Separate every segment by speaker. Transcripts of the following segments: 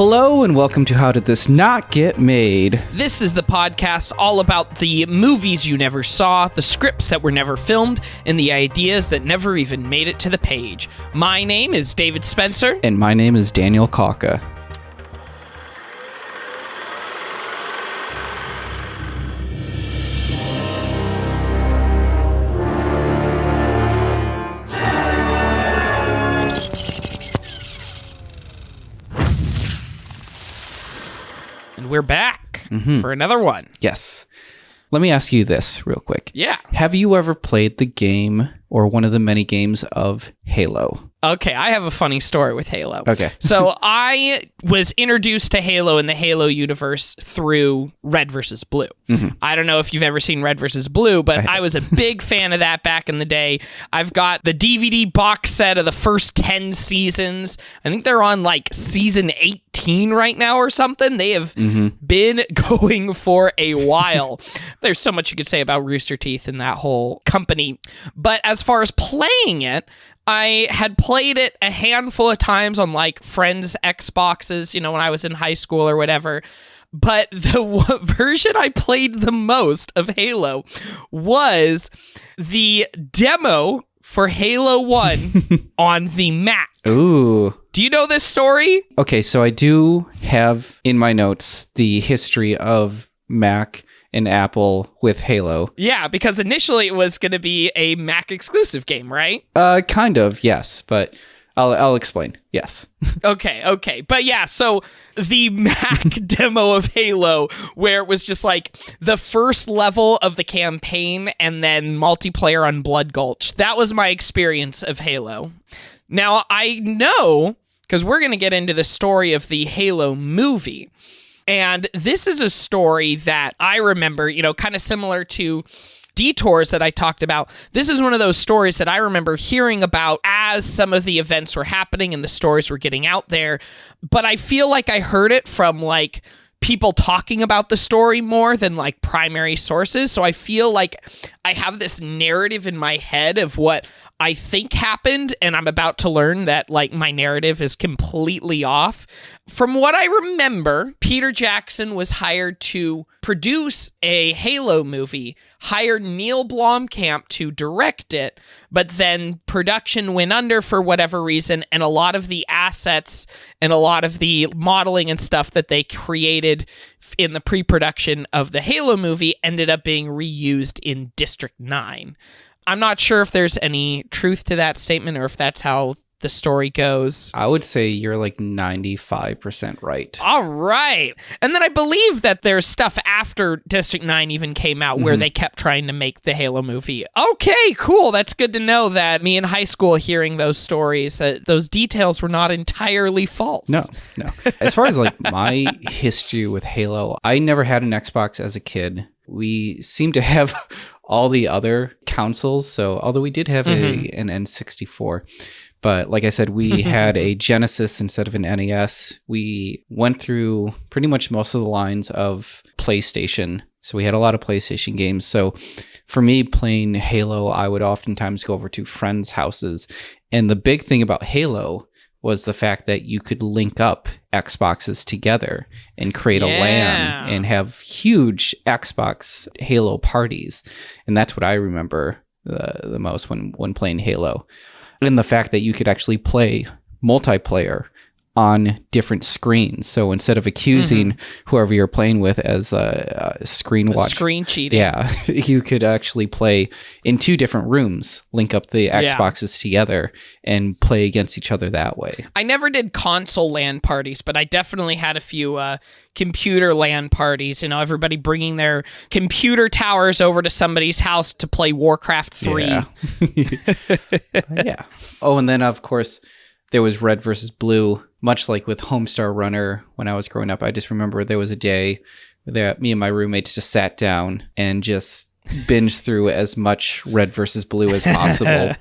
Speaker 1: Hello and welcome to How Did This Not Get Made?
Speaker 2: This is the podcast all about the movies you never saw, the scripts that were never filmed, and the ideas that never even made it to the page. My name is David Spencer.
Speaker 1: And my name is Daniel Kalka.
Speaker 2: We're back for another one.
Speaker 1: Yes. Let me ask you this real quick.
Speaker 2: Yeah.
Speaker 1: Have you ever played the game or one of the many games of Halo?
Speaker 2: Okay, I have a funny story with Halo.
Speaker 1: Okay.
Speaker 2: So I was introduced to Halo in the Halo universe through Red vs. Blue. Mm-hmm. I don't know if you've ever seen Red vs. Blue, but I was a big fan of that back in the day. I've got the DVD box set of the first 10 seasons. I think they're on like season 18 right now or something. They have been going for a while. There's so much you could say about Rooster Teeth and that whole company. But as far as playing it, I had played it a handful of times on like friends' Xboxes, you know, when I was in high school or whatever. But the version I played the most of Halo was the demo for Halo 1 on the Mac.
Speaker 1: Ooh.
Speaker 2: Do you know this story?
Speaker 1: Okay, so I do have in my notes the history of Mac and Apple with Halo.
Speaker 2: Yeah, because initially it was going to be a Mac exclusive game, right?
Speaker 1: Kind of, yes, but I'll explain. Yes.
Speaker 2: Okay. But yeah, so the Mac demo of Halo, where it was just like the first level of the campaign and then multiplayer on Blood Gulch. That was my experience of Halo. Now, I know, because we're going to get into the story of the Halo movie. And this is a story that I remember, you know, kind of similar to Detours that I talked about. This is one of those stories that I remember hearing about as some of the events were happening and the stories were getting out there. But I feel like I heard it from like people talking about the story more than like primary sources. So I feel like I have this narrative in my head of what I think happened, and I'm about to learn that like my narrative is completely off. From what I remember, Peter Jackson was hired to produce a Halo movie, hired Neil Blomkamp to direct it, but then production went under for whatever reason, and a lot of the assets and a lot of the modeling and stuff that they created in the pre-production of the Halo movie ended up being reused in District 9. I'm not sure if there's any truth to that statement or if that's how the story goes.
Speaker 1: I would say you're like 95% right.
Speaker 2: All right. And then I believe that there's stuff after District 9 even came out where they kept trying to make the Halo movie. Okay, cool. That's good to know that me in high school hearing those stories, that those details were not entirely false.
Speaker 1: No. As far as like my history with Halo, I never had an Xbox as a kid. We seem to have all the other consoles. So although we did have an N64, but like I said, we had a Genesis instead of an NES. We went through pretty much most of the lines of PlayStation. So we had a lot of PlayStation games. So for me, playing Halo, I would oftentimes go over to friends' houses. And the big thing about Halo was the fact that you could link up Xboxes together and create a LAN and have huge Xbox Halo parties. And that's what I remember the most when playing Halo. And the fact that you could actually play multiplayer on different screens. So instead of accusing whoever you're playing with as a screen watch,
Speaker 2: screen cheating.
Speaker 1: Yeah, you could actually play in two different rooms, link up the Xboxes together and play against each other that way.
Speaker 2: I never did console LAN parties, but I definitely had a few computer LAN parties. You know, everybody bringing their computer towers over to somebody's house to play Warcraft 3.
Speaker 1: Yeah. Yeah. Oh, and then of course there was Red versus Blue. Much like with Homestar Runner when I was growing up, I just remember there was a day that me and my roommates just sat down and just binged through as much Red versus Blue as possible.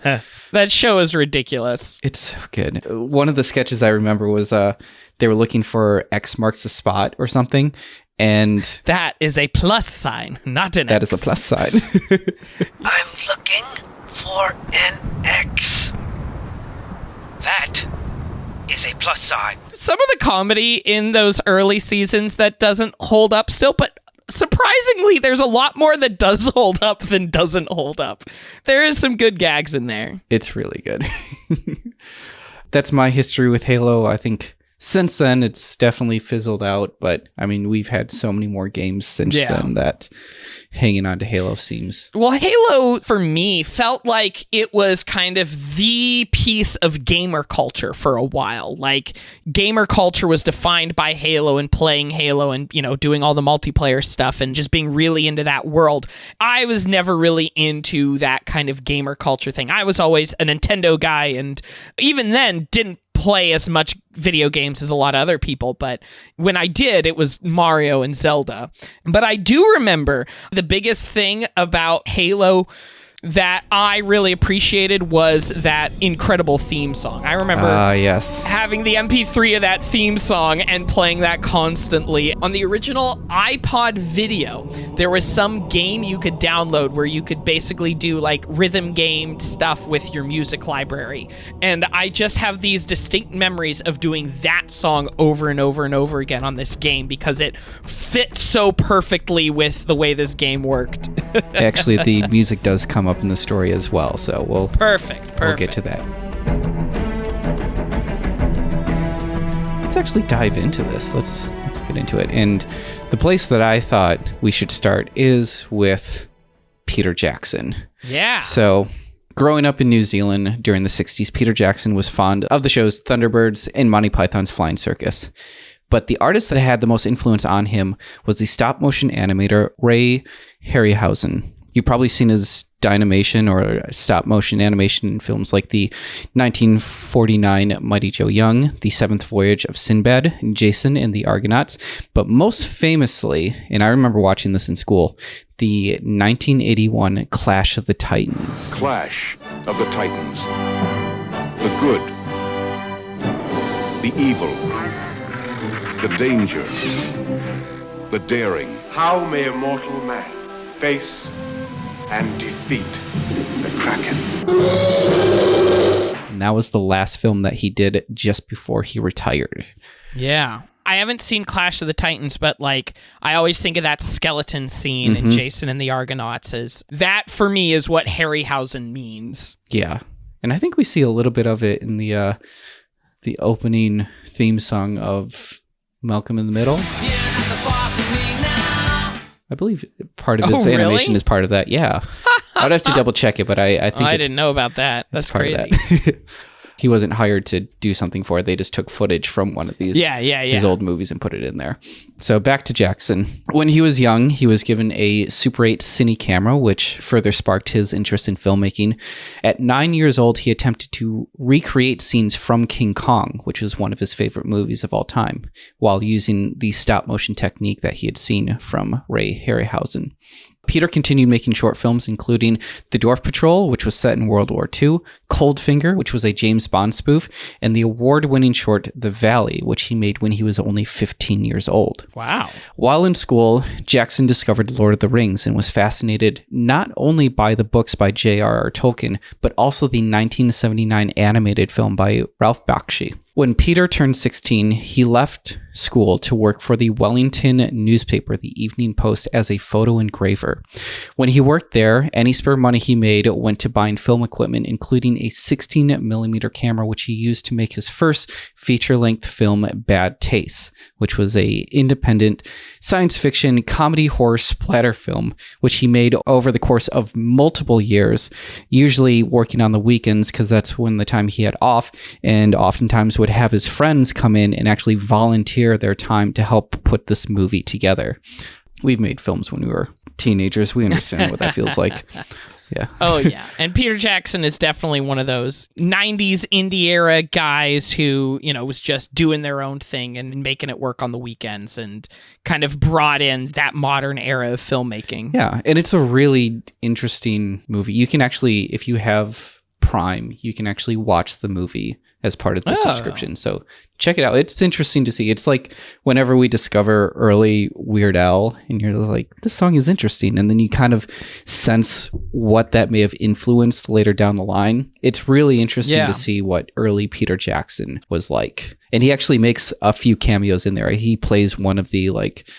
Speaker 2: That show is ridiculous.
Speaker 1: It's so good. One of the sketches I remember was they were looking for X marks the spot or something. And
Speaker 2: that is a plus sign, not an
Speaker 1: That
Speaker 2: X.
Speaker 1: is a plus sign.
Speaker 3: I'm looking for an X. That is a plus sign.
Speaker 2: Some of the comedy in those early seasons that doesn't hold up still, but surprisingly, there's a lot more that does hold up than doesn't hold up. There is some good gags in there.
Speaker 1: It's really good. That's my history with Halo. I think since then, it's definitely fizzled out. But, I mean, we've had so many more games since then that hanging on to Halo seems...
Speaker 2: Well, Halo, for me, felt like it was kind of the piece of gamer culture for a while. Like, gamer culture was defined by Halo and playing Halo and, you know, doing all the multiplayer stuff and just being really into that world. I was never really into that kind of gamer culture thing. I was always a Nintendo guy, and even then didn't play as much video games as a lot of other people, but when I did, it was Mario and Zelda. But I do remember the biggest thing about Halo that I really appreciated was that incredible theme song. I remember having the MP3 of that theme song and playing that constantly. On the original iPod video, there was some game you could download where you could basically do like rhythm game stuff with your music library. And I just have these distinct memories of doing that song over and over and over again on this game because it fit so perfectly with the way this game worked.
Speaker 1: Actually, the music does come up in the story as well, so we'll get to that. Let's actually dive into this. Let's get into it. And the place that I thought we should start is with Peter Jackson.
Speaker 2: Yeah.
Speaker 1: So, growing up in New Zealand during the 60s, Peter Jackson was fond of the shows Thunderbirds and Monty Python's Flying Circus. But the artist that had the most influence on him was the stop-motion animator Ray Harryhausen. You've probably seen his Dynamation or stop-motion animation in films like the 1949 Mighty Joe Young, The Seventh Voyage of Sinbad, Jason and the Argonauts, but most famously, and I remember watching this in school, the 1981 Clash of the Titans.
Speaker 4: Clash of the Titans. The good. The evil. The danger. The daring.
Speaker 5: How may a mortal man face and defeat the Kraken?
Speaker 1: And that was the last film that he did just before he retired.
Speaker 2: Yeah. I haven't seen Clash of the Titans, but like I always think of that skeleton scene in Jason and the Argonauts as that for me is what Harryhausen means.
Speaker 1: Yeah. And I think we see a little bit of it in the opening theme song of Malcolm in the Middle. I believe part of this animation is part of that. Yeah. I'd have to double check it, but I think
Speaker 2: I didn't know about that. That's crazy.
Speaker 1: That. He wasn't hired to do something for it. They just took footage from one of these his old movies and put it in there. So back to Jackson. When he was young, he was given a Super 8 cine camera, which further sparked his interest in filmmaking. At 9 years old, he attempted to recreate scenes from King Kong, which was one of his favorite movies of all time, while using the stop-motion technique that he had seen from Ray Harryhausen. Peter continued making short films, including The Dwarf Patrol, which was set in World War II, Coldfinger, which was a James Bond spoof, and the award-winning short The Valley, which he made when he was only 15 years old.
Speaker 2: Wow.
Speaker 1: While in school, Jackson discovered Lord of the Rings and was fascinated not only by the books by J.R.R. Tolkien, but also the 1979 animated film by Ralph Bakshi. When Peter turned 16, he left school to work for the Wellington newspaper, the Evening Post, as a photo engraver. When he worked there, any spare money he made went to buying film equipment, including a 16mm camera, which he used to make his first feature-length film, Bad Taste, which was a independent science fiction comedy horror splatter film, which he made over the course of multiple years, usually working on the weekends because that's when the time he had off, and oftentimes would have his friends come in and actually volunteer their time to help put this movie together. We've made films when we were teenagers. We understand what that feels like. Yeah.
Speaker 2: Oh, yeah. And Peter Jackson is definitely one of those 90s indie era guys who, you know, was just doing their own thing and making it work on the weekends and kind of brought in that modern era of filmmaking.
Speaker 1: Yeah. And it's a really interesting movie. You can actually, if you have Prime, you can actually watch the movie as part of the subscription. So check it out. It's interesting to see. It's like whenever we discover early Weird Al and you're like, this song is interesting. And then you kind of sense what that may have influenced later down the line. It's really interesting to see what early Peter Jackson was like. And he actually makes a few cameos in there. He plays one of the like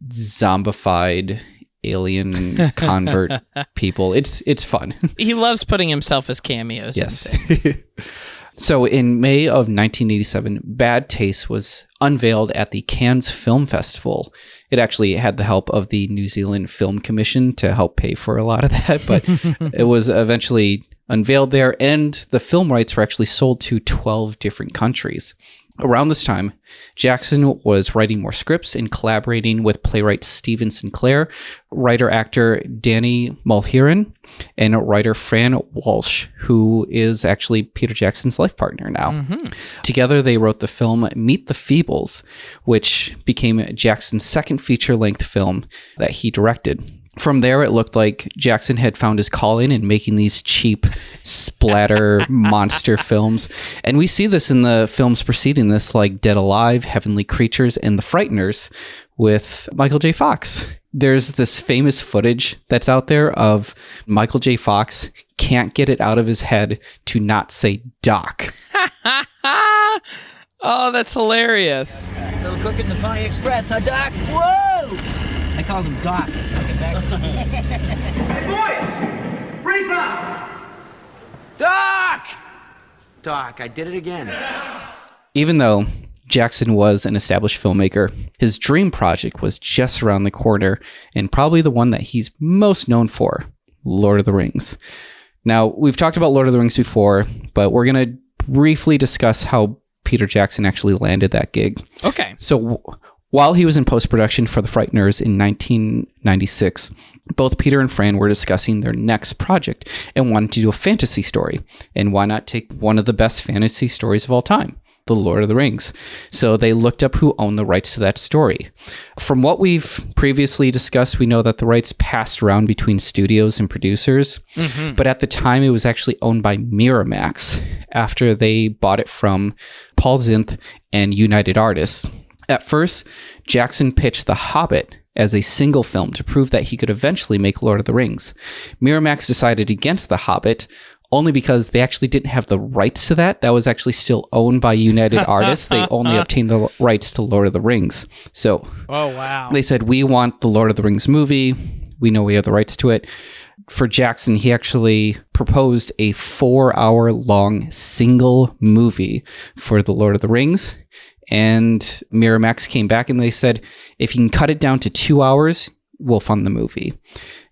Speaker 1: zombified alien convert people. It's fun.
Speaker 2: He loves putting himself as cameos.
Speaker 1: Yes. So in May of 1987, Bad Taste was unveiled at the Cannes Film Festival. It actually had the help of the New Zealand Film Commission to help pay for a lot of that, but it was eventually unveiled there, and the film rights were actually sold to 12 different countries. Around this time, Jackson was writing more scripts and collaborating with playwright Stephen Sinclair, writer-actor Danny Mulheron, and writer Fran Walsh, who is actually Peter Jackson's life partner now. Together, they wrote the film Meet the Feebles, which became Jackson's second feature-length film that he directed. From there, it looked like Jackson had found his calling in making these cheap splatter monster films. And we see this in the films preceding this, like Dead Alive, Heavenly Creatures, and The Frighteners with Michael J. Fox. There's this famous footage that's out there of Michael J. Fox can't get it out of his head to not say Doc.
Speaker 2: Oh, that's hilarious.
Speaker 3: Little crook in the Pony Express, huh, Doc? Whoa! I called him Doc. It's fucking back.
Speaker 6: Hey, boys! Break up!
Speaker 3: Doc! Doc, I did it again.
Speaker 1: Even though Jackson was an established filmmaker, his dream project was just around the corner, and probably the one that he's most known for, Lord of the Rings. Now, we've talked about Lord of the Rings before, but we're going to briefly discuss how Peter Jackson actually landed that gig.
Speaker 2: Okay.
Speaker 1: So while he was in post-production for The Frighteners in 1996, both Peter and Fran were discussing their next project and wanted to do a fantasy story. And why not take one of the best fantasy stories of all time, The Lord of the Rings? So they looked up who owned the rights to that story. From what we've previously discussed, we know that the rights passed around between studios and producers. But at the time, it was actually owned by Miramax after they bought it from Paul Zinth and United Artists. At first, Jackson pitched The Hobbit as a single film to prove that he could eventually make Lord of the Rings. Miramax decided against The Hobbit only because they actually didn't have the rights to that. That was actually still owned by United Artists. They only obtained the rights to Lord of the Rings. So they said, we want the Lord of the Rings movie. We know we have the rights to it. For Jackson, he actually proposed a 4-hour-long single movie for the Lord of the Rings. And Miramax came back and they said, if you can cut it down to 2 hours, we'll fund the movie.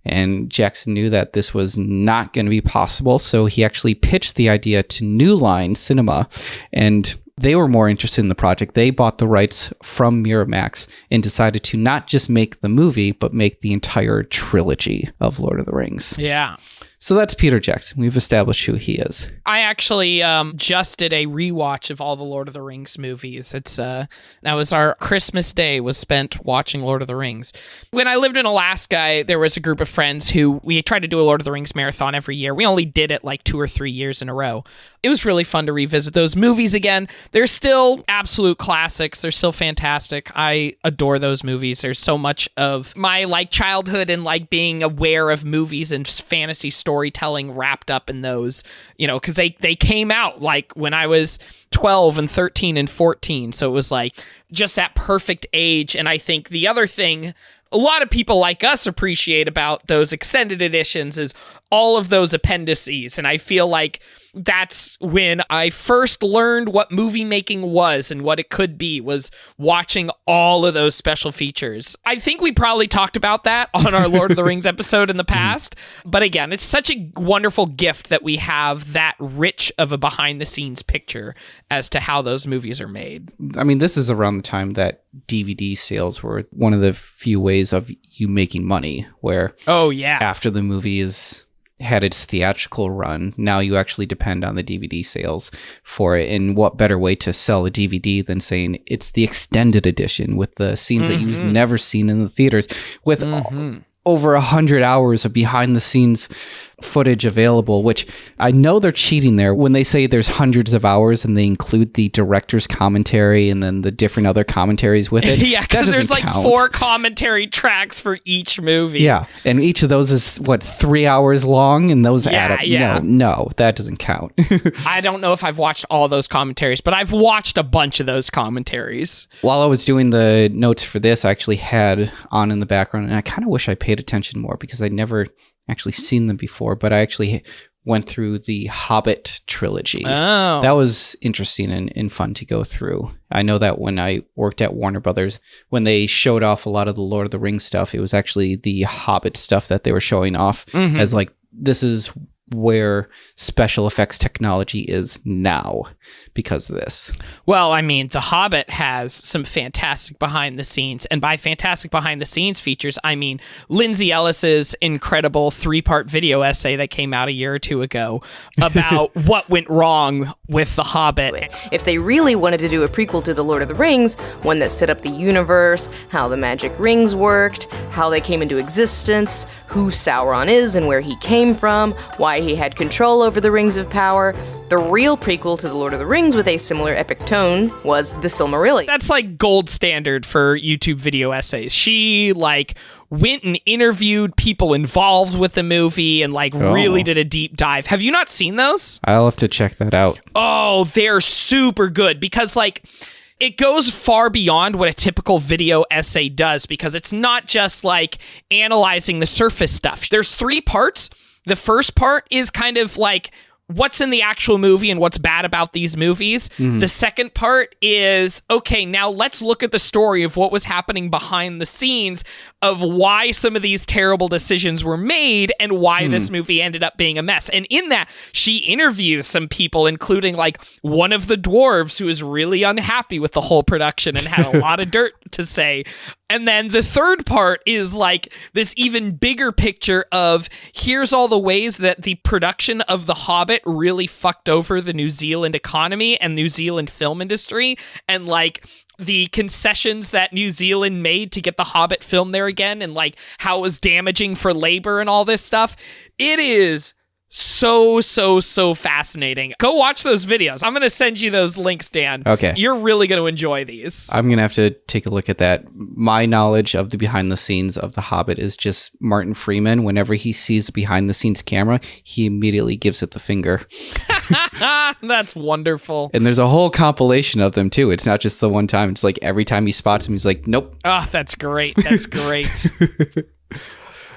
Speaker 1: And Jackson knew that this was not going to be possible. So he actually pitched the idea to New Line Cinema, and they were more interested in the project. They bought the rights from Miramax and decided to not just make the movie, but make the entire trilogy of Lord of the Rings.
Speaker 2: Yeah.
Speaker 1: So that's Peter Jackson. We've established who he is.
Speaker 2: I actually just did a rewatch of all the Lord of the Rings movies. It's that was our Christmas day was spent watching Lord of the Rings. When I lived in Alaska, there was a group of friends who we tried to do a Lord of the Rings marathon every year. We only did it like 2 or 3 years in a row. It was really fun to revisit those movies again. They're still absolute classics. They're still fantastic. I adore those movies. There's so much of my like childhood and like being aware of movies and fantasy storytelling wrapped up in those, you know, because they came out like when I was 12 and 13 and 14. So it was like just that perfect age. And I think the other thing a lot of people like us appreciate about those extended editions is all of those appendices. And I feel like that's when I first learned what movie making was and what it could be, was watching all of those special features. I think we probably talked about that on our Lord of the Rings episode in the past. But again, it's such a wonderful gift that we have that rich of a behind the scenes picture as to how those movies are made.
Speaker 1: I mean, this is around the time that DVD sales were one of the few ways of you making money, where after the movie had its theatrical run, now you actually depend on the DVD sales for it. And what better way to sell a DVD than saying it's the extended edition with the scenes that you've never seen in the theaters, with over 100 hours of behind the scenes footage available, which I know they're cheating there when they say there's hundreds of hours and they include the director's commentary and then the different other commentaries with it.
Speaker 2: Yeah, because there's like 4 commentary tracks for each movie.
Speaker 1: Yeah, and each of those is, 3 hours long? And those add up.
Speaker 2: Yeah.
Speaker 1: No, that doesn't count.
Speaker 2: I don't know if I've watched all those commentaries, but I've watched a bunch of those commentaries.
Speaker 1: While I was doing the notes for this, I actually had on in the background, and I kind of wish I paid attention more because I'd never actually seen them before, but I actually went through the Hobbit trilogy.
Speaker 2: Oh.
Speaker 1: That was interesting and fun to go through. I know that when I worked at Warner Brothers, when they showed off a lot of the Lord of the Rings stuff, it was actually the Hobbit stuff that they were showing off as like, this is where special effects technology is now because of this.
Speaker 2: Well, I mean, The Hobbit has some fantastic behind the scenes, and by fantastic behind the scenes features, I mean Lindsay Ellis's incredible 3-part video essay that came out a year or 2 ago about what went wrong with The Hobbit.
Speaker 7: If they really wanted to do a prequel to The Lord of the Rings, one that set up the universe, how the magic rings worked, how they came into existence, who Sauron is and where he came from, why he had control over the Rings of Power, the real prequel to The Lord of the Rings with a similar epic tone was The Silmarillion.
Speaker 2: That's like gold standard for YouTube video essays. She like went and interviewed people involved with the movie and like really did a deep dive. Have you not seen those?
Speaker 1: I'll have to check that out.
Speaker 2: Oh, they're super good because like it goes far beyond what a typical video essay does because it's not just like analyzing the surface stuff. There's 3 parts. The first part is kind of like what's in the actual movie and what's bad about these movies. The second part is, okay, now let's look at the story of what was happening behind the scenes of why some of these terrible decisions were made and why this movie ended up being a mess. And in that, she interviews some people, including like one of the dwarves who is really unhappy with the whole production and had a lot of dirt to say. And then the third part is like this even bigger picture of here's all the ways that the production of The Hobbit really fucked over the New Zealand economy and New Zealand film industry and like the concessions that New Zealand made to get The Hobbit filmed there again and like how it was damaging for labor and all this stuff. It is so fascinating. Go watch those videos. I'm going to send you those links, Dan.
Speaker 1: Okay.
Speaker 2: You're really going to enjoy these.
Speaker 1: I'm going to have to take a look at that. My knowledge of the behind the scenes of The Hobbit is just Martin Freeman. Whenever he sees the behind the scenes camera, he immediately gives it the finger.
Speaker 2: That's wonderful.
Speaker 1: And there's a whole compilation of them too. It's not just the one time. It's like every time he spots him, he's like, nope.
Speaker 2: Oh, that's great. That's great.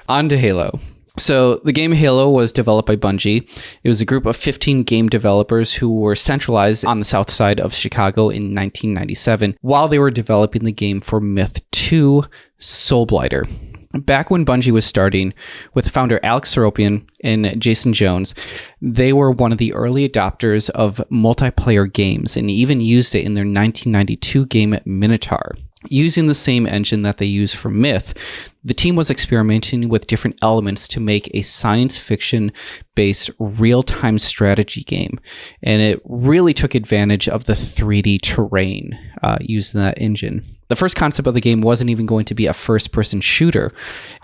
Speaker 1: On to Halo. So the game Halo was developed by Bungie. It was a group of 15 game developers who were centralized on the south side of Chicago in 1997 while they were developing the game for Myth 2 Soulblighter. Back when Bungie was starting, with founder Alex Seropian and Jason Jones, they were one of the early adopters of multiplayer games and even used it in their 1992 game Minotaur. Using the same engine that they use for Myth, the team was experimenting with different elements to make a science fiction-based real-time strategy game, and it really took advantage of the 3D terrain used in that engine. The first concept of the game wasn't even going to be a first-person shooter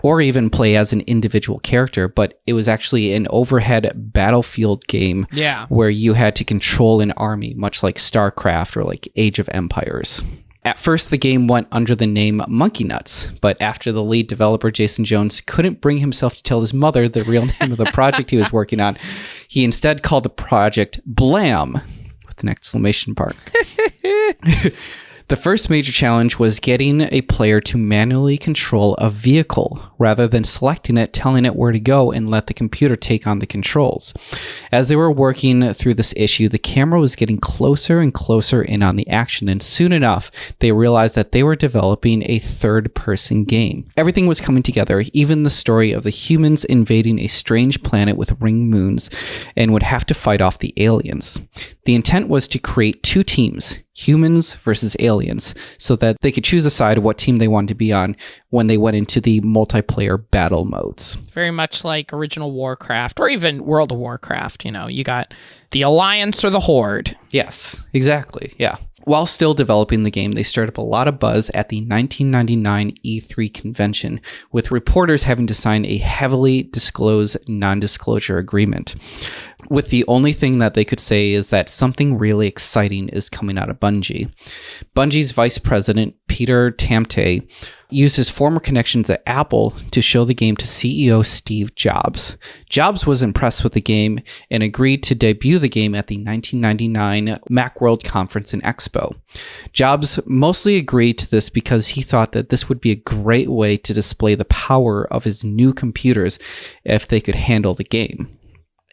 Speaker 1: or even play as an individual character, but it was actually an overhead battlefield game where you had to control an army, much like StarCraft or like Age of Empires. At first, the game went under the name Monkey Nuts, but after the lead developer, Jason Jones, couldn't bring himself to tell his mother the real name of the project he was working on, he instead called the project Blam, with an exclamation mark. The first major challenge was getting a player to manually control a vehicle rather than selecting it, telling it where to go, and let the computer take on the controls. As they were working through this issue, the camera was getting closer and closer in on the action, and soon enough, they realized that they were developing a third-person game. Everything was coming together, even the story of the humans invading a strange planet with ring moons and would have to fight off the aliens. The intent was to create 2 teams, humans versus aliens, so that they could choose a side of what team they wanted to be on when they went into the multiplayer battle modes.
Speaker 2: Very much like original Warcraft or even World of Warcraft. You know, you got the Alliance or the Horde.
Speaker 1: Yes, exactly. Yeah. While still developing the game, they stirred up a lot of buzz at the 1999 E3 convention, with reporters having to sign a heavily disclosed non-disclosure agreement, with the only thing that they could say is that something really exciting is coming out of Bungie. Bungie's vice president, Peter Tamte, used his former connections at Apple to show the game to CEO Steve Jobs. Jobs was impressed with the game and agreed to debut the game at the 1999 Macworld Conference and Expo. Jobs mostly agreed to this because he thought that this would be a great way to display the power of his new computers if they could handle the game.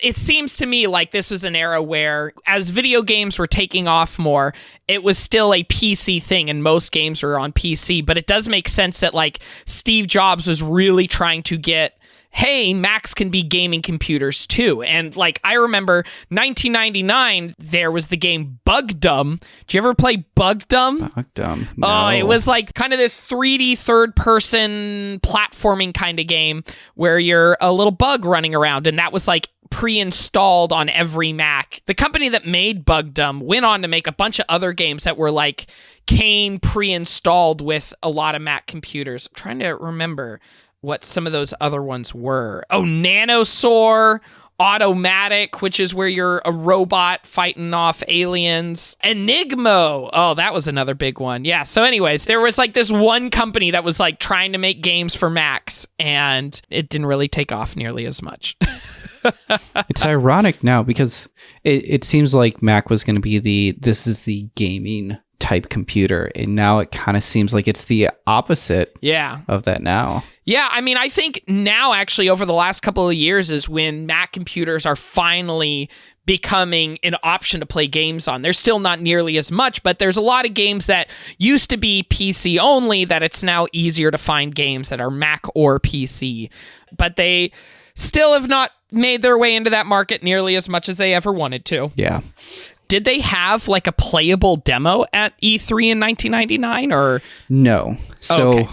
Speaker 2: It seems to me like this was an era where, as video games were taking off more, it was still a PC thing, and most games were on PC. But it does make sense that, like, Steve Jobs was really trying to get, hey, Macs can be gaming computers too. And, like, I remember 1999, there was the game Bugdum. Did you ever play Bugdum?
Speaker 1: Bugdum. No.
Speaker 2: Oh, it was like kind of this 3D third-person platforming kind of game where you're a little bug running around, and that was like pre-installed on every Mac. The company that made Bugdum went on to make a bunch of other games that were like came pre-installed with a lot of Mac computers. I'm trying to remember what some of those other ones were. Oh, Nanosaur, Automatic, which is where you're a robot fighting off aliens. Enigmo. Oh, that was another big one. Yeah. So anyways, there was like this one company that was like trying to make games for Macs, and it didn't really take off nearly as much.
Speaker 1: It's ironic now because it seems like Mac was going to be this is the gaming type computer, and now it kind of seems like it's the opposite of that now.
Speaker 2: Yeah, I mean, I think now actually over the last couple of years is when Mac computers are finally becoming an option to play games on. There's still not nearly as much, but there's a lot of games that used to be PC only that it's now easier to find games that are Mac or PC. But they still have not made their way into that market nearly as much as they ever wanted to.
Speaker 1: Yeah.
Speaker 2: Did they have like a playable demo at E3 in 1999 or?
Speaker 1: No. So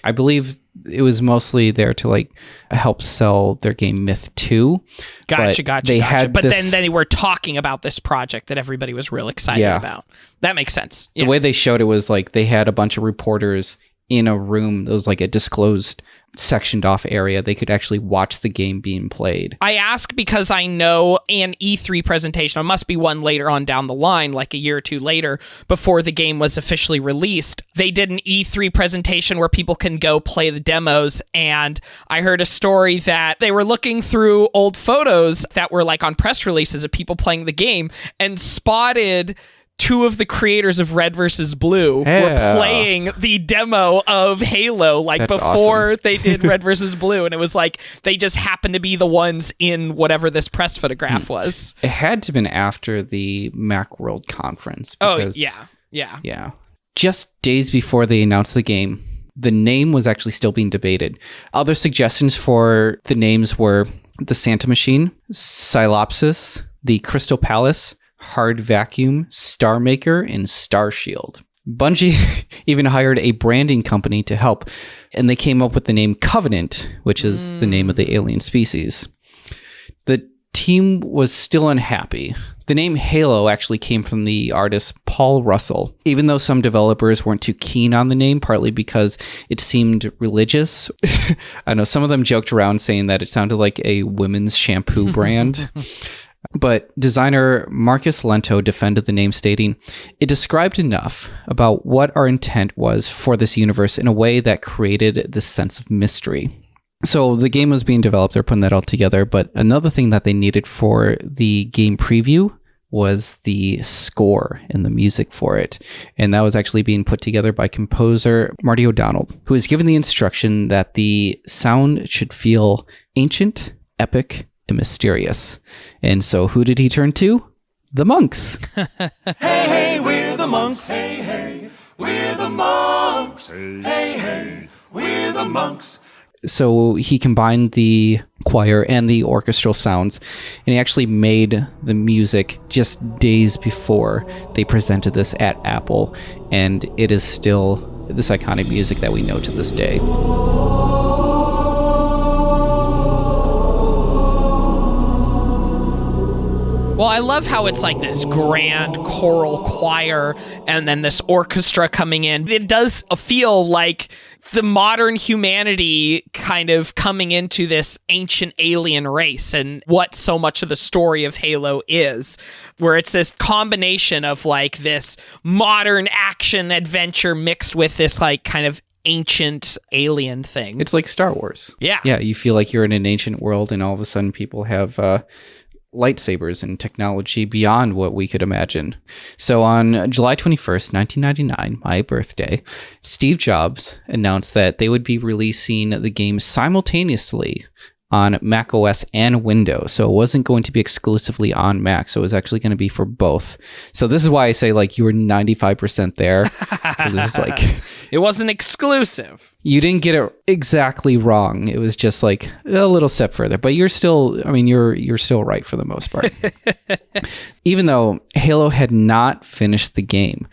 Speaker 1: I believe it was mostly there to like help sell their game Myth 2.
Speaker 2: Gotcha. But
Speaker 1: this,
Speaker 2: then they were talking about this project that everybody was real excited about. That makes sense.
Speaker 1: The way they showed it was like they had a bunch of reporters in a room. It was like a disclosed, sectioned off area. They could actually watch the game being played.
Speaker 2: I ask because I know an E3 presentation, it must be one later on down the line, like a year or two later, before the game was officially released. They did an E3 presentation where people can go play the demos, and I heard a story that they were looking through old photos that were like on press releases of people playing the game and spotted two of the creators of Red vs. Blue were playing the demo of Halo before they did Red vs. Blue, and it was like they just happened to be the ones in whatever this press photograph was.
Speaker 1: It had to have been after the Macworld conference.
Speaker 2: Because, yeah.
Speaker 1: Just days before they announced the game, the name was actually still being debated. Other suggestions for the names were the Santa Machine, Silopsis, the Crystal Palace, Hard Vacuum, Star Maker, and Star Shield. Bungie even hired a branding company to help, and they came up with the name Covenant, which is the name of the alien species. The team was still unhappy. The name Halo actually came from the artist Paul Russell, even though some developers weren't too keen on the name, partly because it seemed religious. I know some of them joked around saying that it sounded like a women's shampoo brand. But designer Marcus Lento defended the name, stating, "It described enough about what our intent was for this universe in a way that created this sense of mystery." So the game was being developed, they're putting that all together, but another thing that they needed for the game preview was the score and the music for it. And that was actually being put together by composer Marty O'Donnell, who was given the instruction that the sound should feel ancient, epic, and mysterious. And so who did he turn to? The monks.
Speaker 8: Hey, we're the monks. Hey, we're the monks. Hey, we're the monks.
Speaker 1: So he combined the choir and the orchestral sounds, and he actually made the music just days before they presented this at Apple, and it is still this iconic music that we know to this day.
Speaker 2: Well, I love how it's like this grand choral choir and then this orchestra coming in. It does feel like the modern humanity kind of coming into this ancient alien race and what so much of the story of Halo is, where it's this combination of like this modern action adventure mixed with this like kind of ancient alien thing.
Speaker 1: It's like Star Wars.
Speaker 2: Yeah.
Speaker 1: Yeah, you feel like you're in an ancient world and all of a sudden people have lightsabers and technology beyond what we could imagine. So on July 21st, 1999, my birthday, Steve Jobs announced that they would be releasing the game simultaneously on Mac OS and Windows. So it wasn't going to be exclusively on Mac. So it was actually going to be for both. So this is why I say like you were 95% there. It was like
Speaker 2: it wasn't exclusive.
Speaker 1: You didn't get it exactly wrong. It was just like a little step further, but you're still, I mean, you're still right for the most part. Even though Halo had not finished the game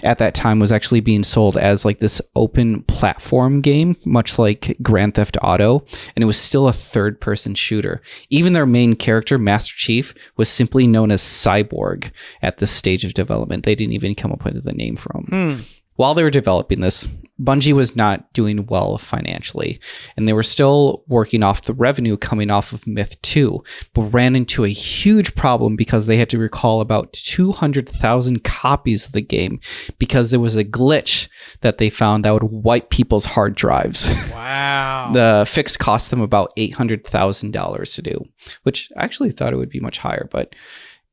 Speaker 1: at that time was actually being sold as like this open platform game, much like Grand Theft Auto, and it was still a third-person shooter. Even their main character, Master Chief, was simply known as Cyborg at this stage of development. They didn't even come up with the name for him. While they were developing this, Bungie was not doing well financially, and they were still working off the revenue coming off of Myth 2, but ran into a huge problem because they had to recall about 200,000 copies of the game because there was a glitch that they found that would wipe people's hard drives.
Speaker 2: Wow.
Speaker 1: The fix cost them about $800,000 to do, which I actually thought it would be much higher, but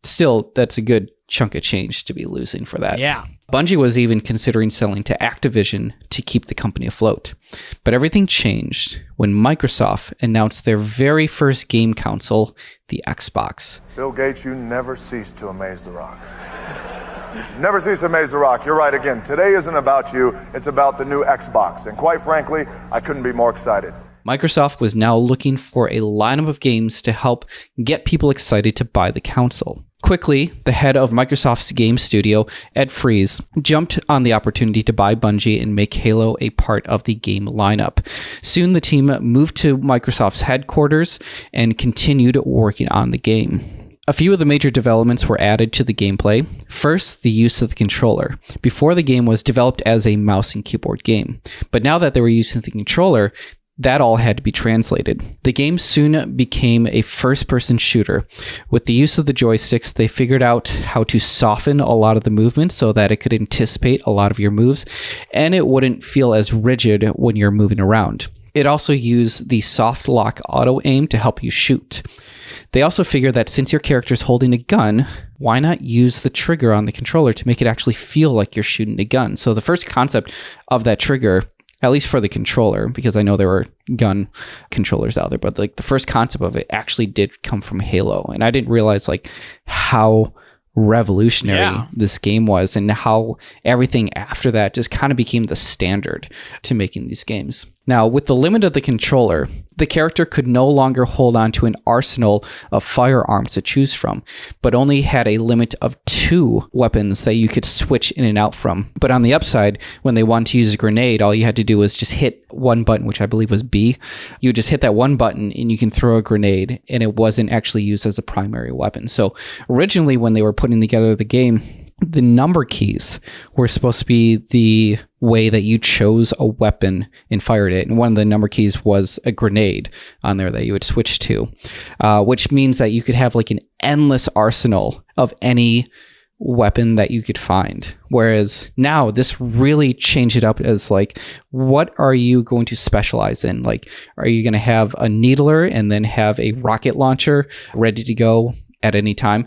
Speaker 1: still, that's a good chunk of change to be losing for that.
Speaker 2: Yeah.
Speaker 1: Bungie was even considering selling to Activision to keep the company afloat. But everything changed when Microsoft announced their very first game console, the Xbox.
Speaker 9: Bill Gates, you never cease to amaze The Rock. Never cease to amaze The Rock. You're right again. Today isn't about you. It's about the new Xbox. And quite frankly, I couldn't be more excited.
Speaker 1: Microsoft was now looking for a lineup of games to help get people excited to buy the console. Quickly, the head of Microsoft's game studio, Ed Fries, jumped on the opportunity to buy Bungie and make Halo a part of the game lineup. Soon, the team moved to Microsoft's headquarters and continued working on the game. A few of the major developments were added to the gameplay. First, the use of the controller. Before, the game was developed as a mouse and keyboard game, but now that they were using the controller, that all had to be translated. The game soon became a first-person shooter. With the use of the joysticks, they figured out how to soften a lot of the movement so that it could anticipate a lot of your moves, and it wouldn't feel as rigid when you're moving around. It also used the soft lock auto aim to help you shoot. They also figured that since your character's holding a gun, why not use the trigger on the controller to make it actually feel like you're shooting a gun? So the first concept of that trigger, at least for the controller, because I know there were gun controllers out there, but like the first concept of it actually did come from Halo. And I didn't realize like how revolutionary this game was and how everything after that just kind of became the standard to making these games. Now, with the limit of the controller, the character could no longer hold on to an arsenal of firearms to choose from, but only had a limit of 2 weapons that you could switch in and out from. But on the upside, when they wanted to use a grenade, all you had to do was just hit one button, which I believe was B. You would just hit that one button and you can throw a grenade, and it wasn't actually used as a primary weapon. So originally, when they were putting together the game, the number keys were supposed to be the way that you chose a weapon and fired it. And one of the number keys was a grenade on there that you would switch to, which means that you could have like an endless arsenal of any weapon that you could find. Whereas now this really changed it up as like, what are you going to specialize in? Like, are you going to have a needler and then have a rocket launcher ready to go at any time?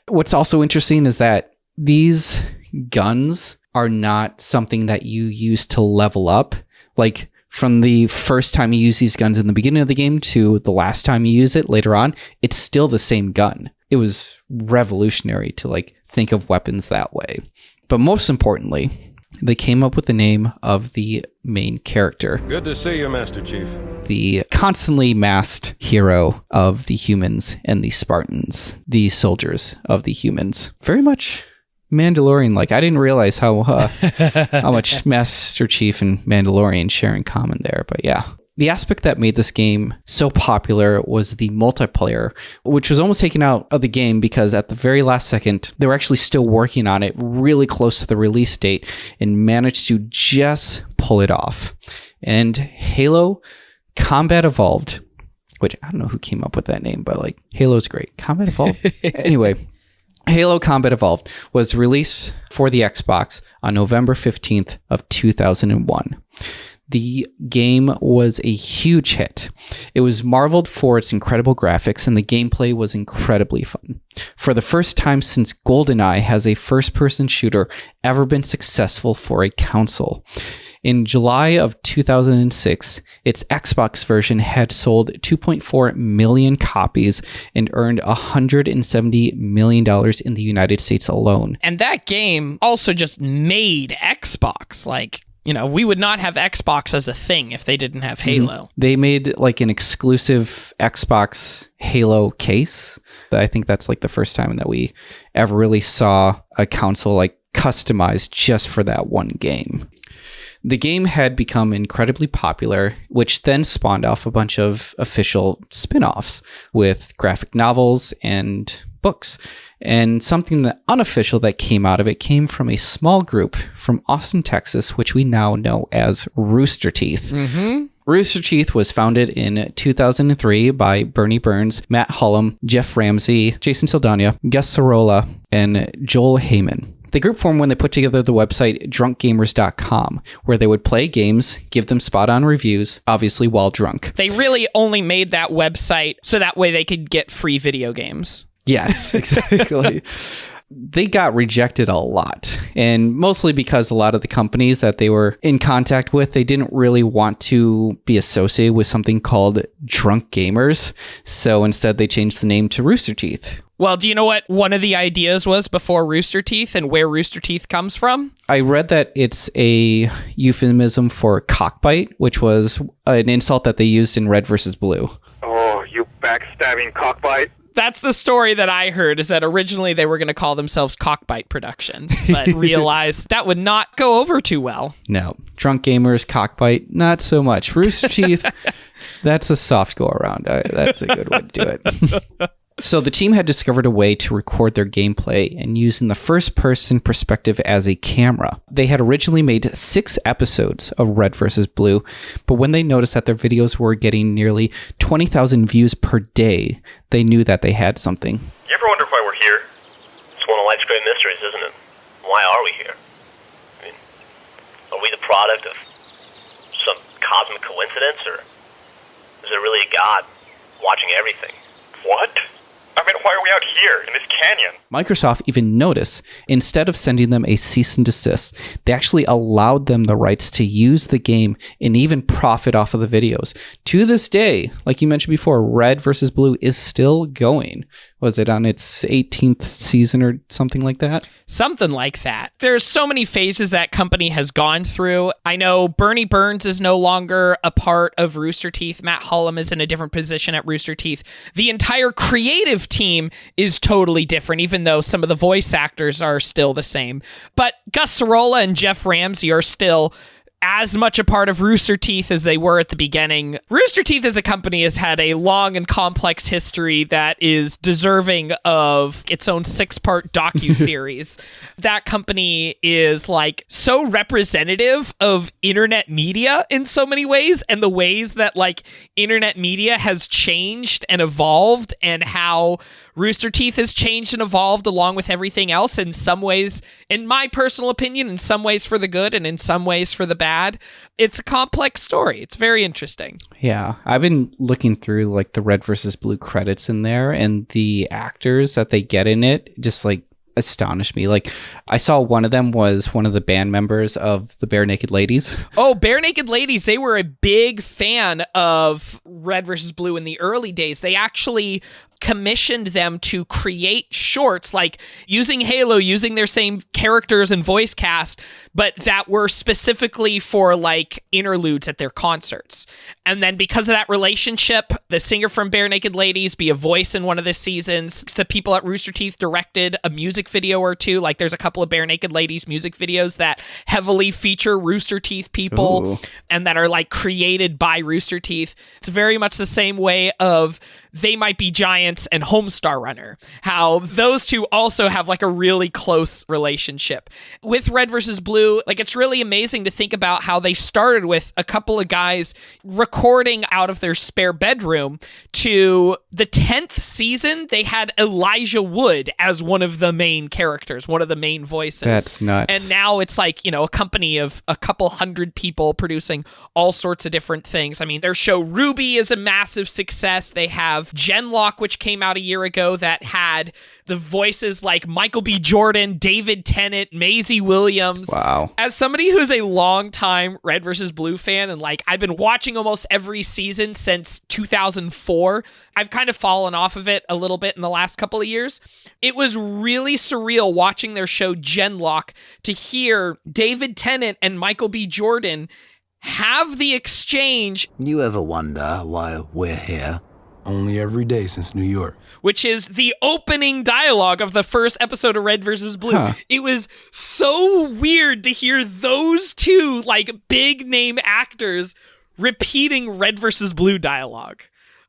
Speaker 1: What's also interesting is that these guns are not something that you use to level up. Like from the first time you use these guns in the beginning of the game to the last time you use it later on, it's still the same gun. It was revolutionary to like think of weapons that way. But most importantly, they came up with the name of the main character.
Speaker 10: Good to see you, Master Chief.
Speaker 1: The constantly masked hero of the humans and the Spartans, the soldiers of the humans. Very much Mandalorian. Like, I didn't realize how much Master Chief and Mandalorian share in common there, but yeah. the aspect that made this game so popular was the multiplayer, which was almost taken out of the game because at the very last second, they were actually still working on it really close to the release date and managed to just pull it off. And Halo Combat Evolved, which I don't know who came up with that name, but like Halo's great. Combat Evolved. Anyway, Halo Combat Evolved was released for the Xbox on November 15th of 2001. The game was a huge hit. It was marveled for its incredible graphics, and the gameplay was incredibly fun. For the first time since GoldenEye has a first-person shooter ever been successful for a console. In July of 2006, its Xbox version had sold 2.4 million copies and earned $170 million in the United States alone.
Speaker 2: And that game also just made Xbox. Like, you know, we would not have Xbox as a thing if they didn't have Halo.
Speaker 1: Mm-hmm. They made like an exclusive Xbox Halo case. I think that's like the first time that we ever really saw a console like customized just for that one game. The game had become incredibly popular, which then spawned off a bunch of official spin-offs with graphic novels and books. And something that unofficial that came out of it came from a small group from Austin, Texas, which we now know as Rooster Teeth.
Speaker 2: Mm-hmm.
Speaker 1: Rooster Teeth was founded in 2003 by Bernie Burns, Matt Hullum, Jeff Ramsey, Jason Saldana, Gus Sorolla, and Joel Heyman. The group formed when they put together the website drunkgamers.com, where they would play games, give them spot-on reviews, obviously while drunk.
Speaker 2: They really only made that website so that way they could get free video games.
Speaker 1: Yes, exactly. They got rejected a lot, and mostly because a lot of the companies that they were in contact with, they didn't really want to be associated with something called Drunk Gamers. So instead, they changed the name to Rooster Teeth.
Speaker 2: Well, do you know what one of the ideas was before Rooster Teeth and where Rooster Teeth comes from?
Speaker 1: I read that it's a euphemism for cockbite, which was an insult that they used in Red vs. Blue.
Speaker 9: Oh, you backstabbing cockbite.
Speaker 2: That's the story that I heard, is that originally they were going to call themselves Cockbite Productions, but realized that would not go over too well.
Speaker 1: No. Drunk Gamers, Cockbite, not so much. Rooster Teeth, that's a soft go-around. That's a good way to do it. So the team had discovered a way to record their gameplay and using the first-person perspective as a camera. They had originally made 6 episodes of Red vs. Blue, but when they noticed that their videos were getting nearly 20,000 views per day, they knew that they had something.
Speaker 10: You ever wonder why we're here? It's one of life's great mysteries, isn't it? Why are we here? I mean, are we the product of some cosmic coincidence, or is there really a God watching everything? What? I mean, why are we out here in this canyon?
Speaker 1: Microsoft even noticed, instead of sending them a cease and desist, they actually allowed them the rights to use the game and even profit off of the videos. To this day, like you mentioned before, Red vs. Blue is still going. Was it on its 18th season or something like that?
Speaker 2: Something like that. There's so many phases that company has gone through. I know Bernie Burns is no longer a part of Rooster Teeth. Matt Hullum is in a different position at Rooster Teeth. The entire creative team is totally different, even though some of the voice actors are still the same. But Gus Sorolla and Jeff Ramsey are still as much a part of Rooster Teeth as they were at the beginning. Rooster Teeth as a company has had a long and complex history that is deserving of its own 6-part docuseries. That company is like so representative of internet media in so many ways, and the ways that like internet media has changed and evolved, and how Rooster Teeth has changed and evolved along with everything else, in some ways, in my personal opinion, in some ways for the good and in some ways for the bad. It's a complex story. It's very interesting.
Speaker 1: Yeah, I've been looking through like the Red vs. Blue credits in there, and the actors that they get in it just like astonished me. Like, I saw one of them was one of the band members of the Bare Naked Ladies.
Speaker 2: Oh, Bare Naked Ladies. They were a big fan of Red vs. Blue in the early days. They actually commissioned them to create shorts, like using Halo, using their same characters and voice cast, but that were specifically for like interludes at their concerts. And then because of that relationship, the singer from Bare Naked Ladies be a voice in one of the seasons. The people at Rooster Teeth directed a music video or two. Like there's a couple of Bare Naked Ladies music videos that heavily feature Rooster Teeth people and that are like created by Rooster Teeth. It's very much the same way of They Might Be Giants and Homestar Runner, how those two also have like a really close relationship. With Red vs. Blue, like it's really amazing to think about how they started with a couple of guys recording out of their spare bedroom. To the 10th season, they had Elijah Wood as one of the main characters, one of the main voices.
Speaker 1: That's nuts.
Speaker 2: And now it's like, a company of a couple hundred people producing all sorts of different things. I mean, their show Ruby is a massive success. They have Genlock, which came out a year ago, that had the voices like Michael B. Jordan, David Tennant, Maisie Williams.
Speaker 1: Wow.
Speaker 2: As somebody who's a longtime Red vs. Blue fan, and like I've been watching almost every season since 2004, I've kind of fallen off of it a little bit in the last couple of years. It was really surreal watching their show Genlock to hear David Tennant and Michael B. Jordan have the exchange.
Speaker 11: You ever wonder why we're here? Only every day since New York.
Speaker 2: Which is the opening dialogue of the first episode of Red vs. Blue. It was so weird to hear those two, like, big name actors repeating Red vs. Blue dialogue.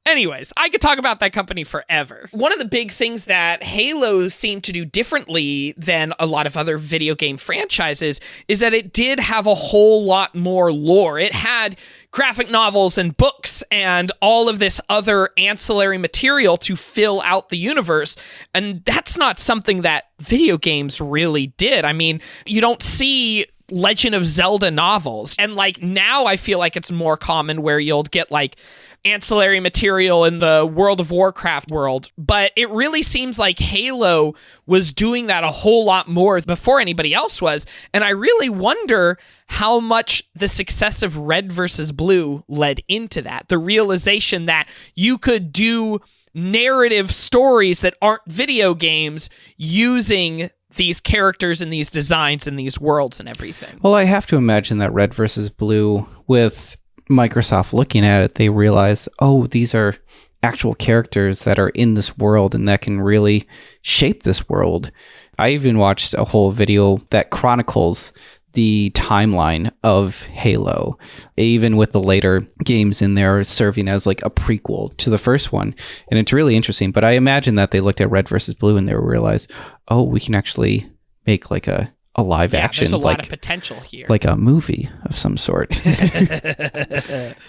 Speaker 2: Anyways, I could talk about that company forever. One of the big things that Halo seemed to do differently than a lot of other video game franchises is that it did have a whole lot more lore. It had graphic novels and books and all of this other ancillary material to fill out the universe. And that's not something that video games really did. I mean, you don't see Legend of Zelda novels. And like now I feel like it's more common where you'll get like ancillary material in the World of Warcraft world, but it really seems like Halo was doing that a whole lot more before anybody else was, and I really wonder how much the success of Red vs. Blue led into that. The realization that you could do narrative stories that aren't video games using these characters and these designs and these worlds and everything.
Speaker 1: Well, I have to imagine that Red vs. Blue, with Microsoft looking at it, they realize, oh, these are actual characters that are in this world and that can really shape this world. I even watched a whole video that chronicles the timeline of Halo, even with the later games in there serving as like a prequel to the first one. And it's really interesting. But I imagine that they looked at Red vs. Blue and they realized, oh, we can actually make like a live action,
Speaker 2: there's a lot of potential here,
Speaker 1: like a movie of some sort.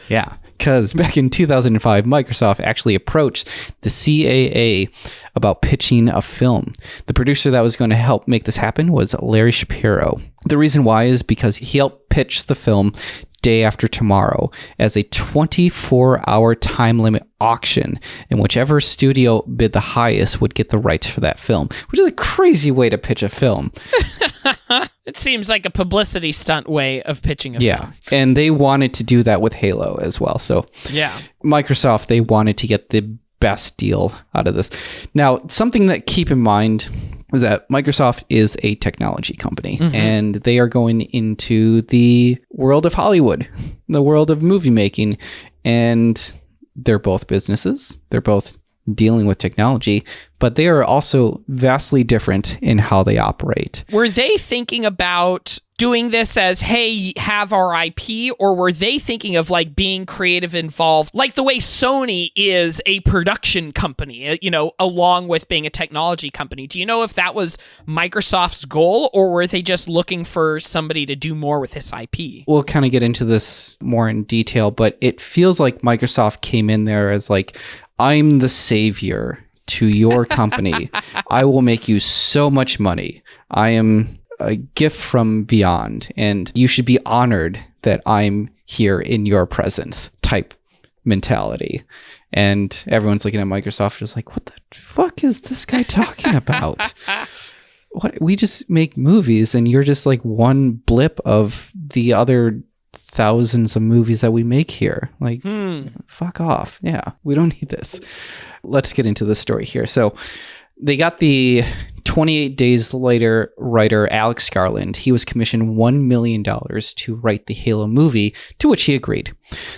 Speaker 1: Yeah, because back in 2005, Microsoft actually approached the CAA about pitching a film. The producer that was going to help make this happen was Larry Shapiro. The reason why is because he helped pitch the film Day After Tomorrow as a 24-hour time limit auction, and whichever studio bid the highest would get the rights for that film, which is a crazy way to pitch a film.
Speaker 2: It seems like a publicity stunt way of pitching a film.
Speaker 1: Yeah, and they wanted to do that with Halo as well. So
Speaker 2: yeah,
Speaker 1: Microsoft, they wanted to get the best deal out of this. Now, something that keep in mind is that Microsoft is a technology company, and they are going into the world of Hollywood, the world of movie making, and they're both businesses. They're both dealing with technology, but they are also vastly different in how they operate.
Speaker 2: Were they thinking about doing this as, hey, have our IP, or were they thinking of like being creative involved, like the way Sony is a production company, along with being a technology company? Do you know if that was Microsoft's goal, or were they just looking for somebody to do more with this IP?
Speaker 1: We'll kind of get into this more in detail, but it feels like Microsoft came in there as like, I'm the savior to your company. I will make you so much money. I am a gift from beyond, and you should be honored that I'm here in your presence type mentality. And everyone's looking at Microsoft just like, what the fuck is this guy talking about? What? We just make movies and you're just like one blip of the other thousands of movies that we make here. Like, fuck off. Yeah, we don't need this. Let's get into the story here. So they got the 28 Days Later writer Alex Garland. He was commissioned $1 million to write the Halo movie, to which he agreed.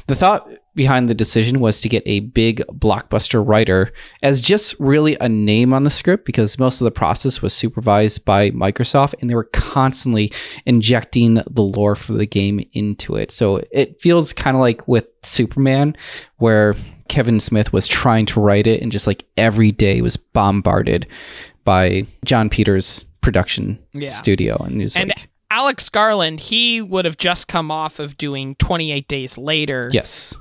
Speaker 1: The thought behind the decision was to get a big blockbuster writer as just really a name on the script, because most of the process was supervised by Microsoft and they were constantly injecting the lore for the game into it. So it feels kind of like with Superman, where Kevin Smith was trying to write it and just like every day was bombarded by John Peters' production studio. And he was like,
Speaker 2: Alex Garland, he would have just come off of doing 28 Days Later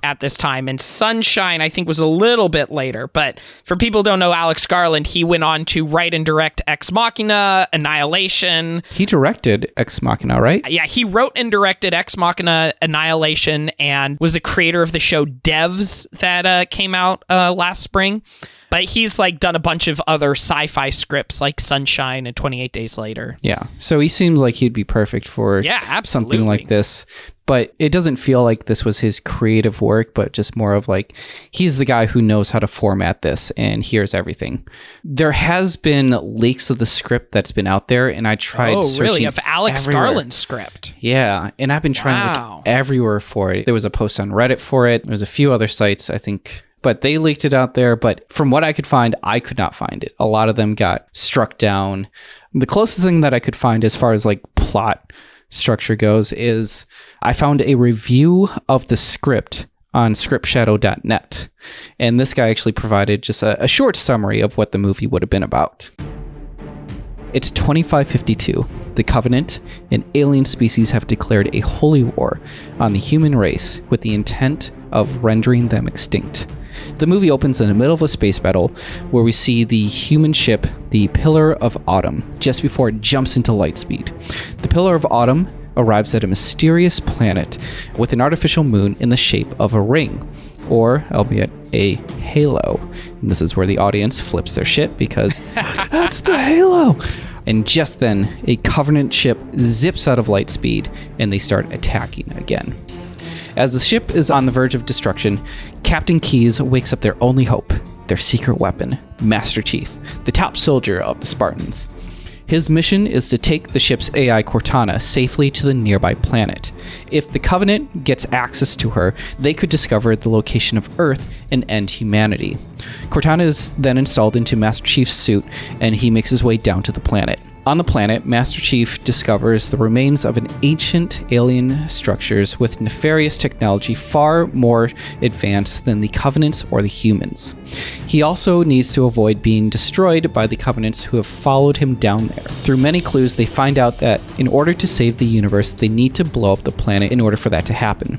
Speaker 2: at this time. And Sunshine, I think, was a little bit later. But for people who don't know Alex Garland, he went on to write and direct Ex Machina, Annihilation.
Speaker 1: He directed Ex Machina, right?
Speaker 2: Yeah, he wrote and directed Ex Machina, Annihilation, and was the creator of the show Devs that came out last spring. But he's like done a bunch of other sci-fi scripts like Sunshine and 28 Days Later.
Speaker 1: Yeah. So he seems like he'd be perfect for something like this. But it doesn't feel like this was his creative work, but just more of like, he's the guy who knows how to format this and here's everything. There has been leaks of the script that's been out there, and I tried searching
Speaker 2: really? Of Alex
Speaker 1: everywhere.
Speaker 2: Garland's script?
Speaker 1: Yeah. And I've been trying to look everywhere for it. There was a post on Reddit for it. There was a few other sites, I think, but they leaked it out there. But from what I could find, I could not find it. A lot of them got struck down. The closest thing that I could find as far as like plot structure goes is I found a review of the script on scriptshadow.net. And this guy actually provided just a short summary of what the movie would have been about. It's 2552. The Covenant, an alien species, have declared a holy war on the human race with the intent of rendering them extinct. The movie opens in the middle of a space battle where we see the human ship, the Pillar of Autumn, just before it jumps into light speed. The Pillar of Autumn arrives at a mysterious planet with an artificial moon in the shape of a ring, or, albeit, a halo. And this is where the audience flips their shit because that's the halo! And just then, a Covenant ship zips out of light speed and they start attacking again. As the ship is on the verge of destruction, Captain Keyes wakes up their only hope, their secret weapon, Master Chief, the top soldier of the Spartans. His mission is to take the ship's AI Cortana safely to the nearby planet. If the Covenant gets access to her, they could discover the location of Earth and end humanity. Cortana is then installed into Master Chief's suit, and he makes his way down to the planet. On the planet, Master Chief discovers the remains of an ancient alien structures with nefarious technology far more advanced than the Covenants or the humans. He also needs to avoid being destroyed by the Covenants who have followed him down there. Through many clues, they find out that in order to save the universe, they need to blow up the planet in order for that to happen.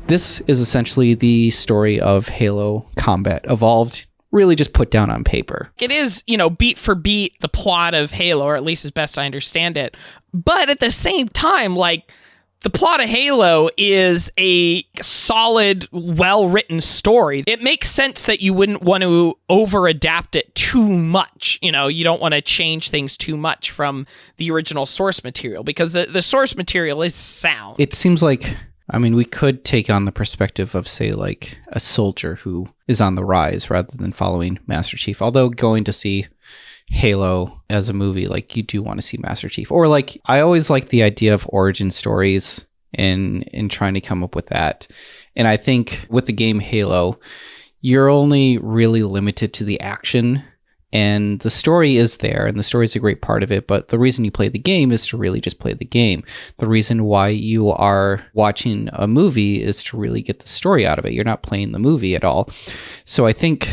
Speaker 1: This is essentially the story of Halo Combat Evolved, really just put down on paper.
Speaker 2: It is, beat for beat the plot of Halo, or at least as best I understand it. But at the same time, like, the plot of Halo is a solid, well-written story. It makes sense that you wouldn't want to over-adapt it too much. You don't want to change things too much from the original source material, because the source material is sound.
Speaker 1: It seems like, we could take on the perspective of, say, like a soldier who is on the rise rather than following Master Chief. Although going to see Halo as a movie, like, you do want to see Master Chief. Or, like, I always like the idea of origin stories and trying to come up with that. And I think with the game Halo, you're only really limited to the action. And the story is there, and the story is a great part of it, but the reason you play the game is to really just play the game. The reason why you are watching a movie is to really get the story out of it. You're not playing the movie at all. So I think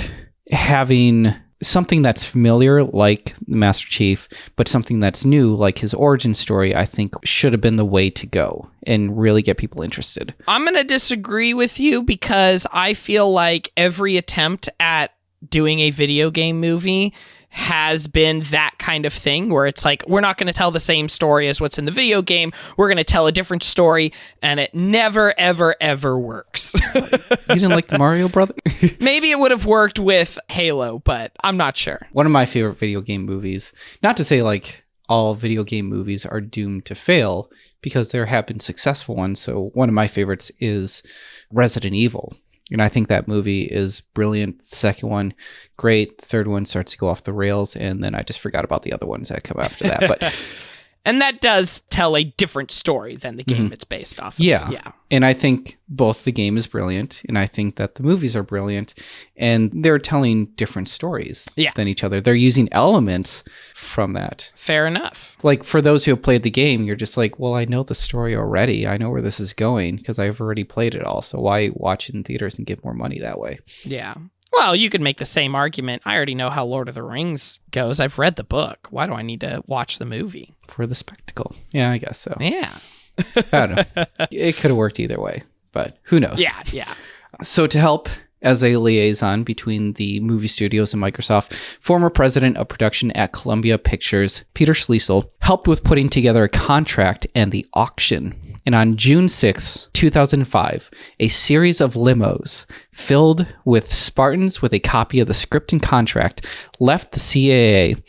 Speaker 1: having something that's familiar, like Master Chief, but something that's new, like his origin story, I think should have been the way to go and really get people interested.
Speaker 2: I'm going to disagree with you, because I feel like every attempt at doing a video game movie has been that kind of thing, where it's like, we're not going to tell the same story as what's in the video game. We're going to tell a different story, and it never, ever, ever works.
Speaker 1: You didn't like the Mario Brothers?
Speaker 2: Maybe it would have worked with Halo, but I'm not sure.
Speaker 1: One of my favorite video game movies, not to say like all video game movies are doomed to fail because there have been successful ones. So one of my favorites is Resident Evil. And I think that movie is brilliant. The second one, great. The third one starts to go off the rails. And then I just forgot about the other ones that come after that. But
Speaker 2: and that does tell a different story than the game it's based off of.
Speaker 1: Yeah. And I think both the game is brilliant, and I think that the movies are brilliant, and they're telling different stories than each other. They're using elements from that.
Speaker 2: Fair enough.
Speaker 1: Like, for those who have played the game, you're just like, well, I know the story already. I know where this is going because I've already played it all. So why watch it in theaters and get more money that way?
Speaker 2: Yeah. Well, you could make the same argument. I already know how Lord of the Rings goes. I've read the book. Why do I need to watch the movie?
Speaker 1: For the spectacle. Yeah, I guess so.
Speaker 2: Yeah.
Speaker 1: I don't know. It could have worked either way, but who knows?
Speaker 2: Yeah.
Speaker 1: So to help as a liaison between the movie studios and Microsoft, former president of production at Columbia Pictures, Peter Schlesel, helped with putting together a contract and the auction. And on June 6th, 2005, a series of limos filled with Spartans with a copy of the script and contract left the CAA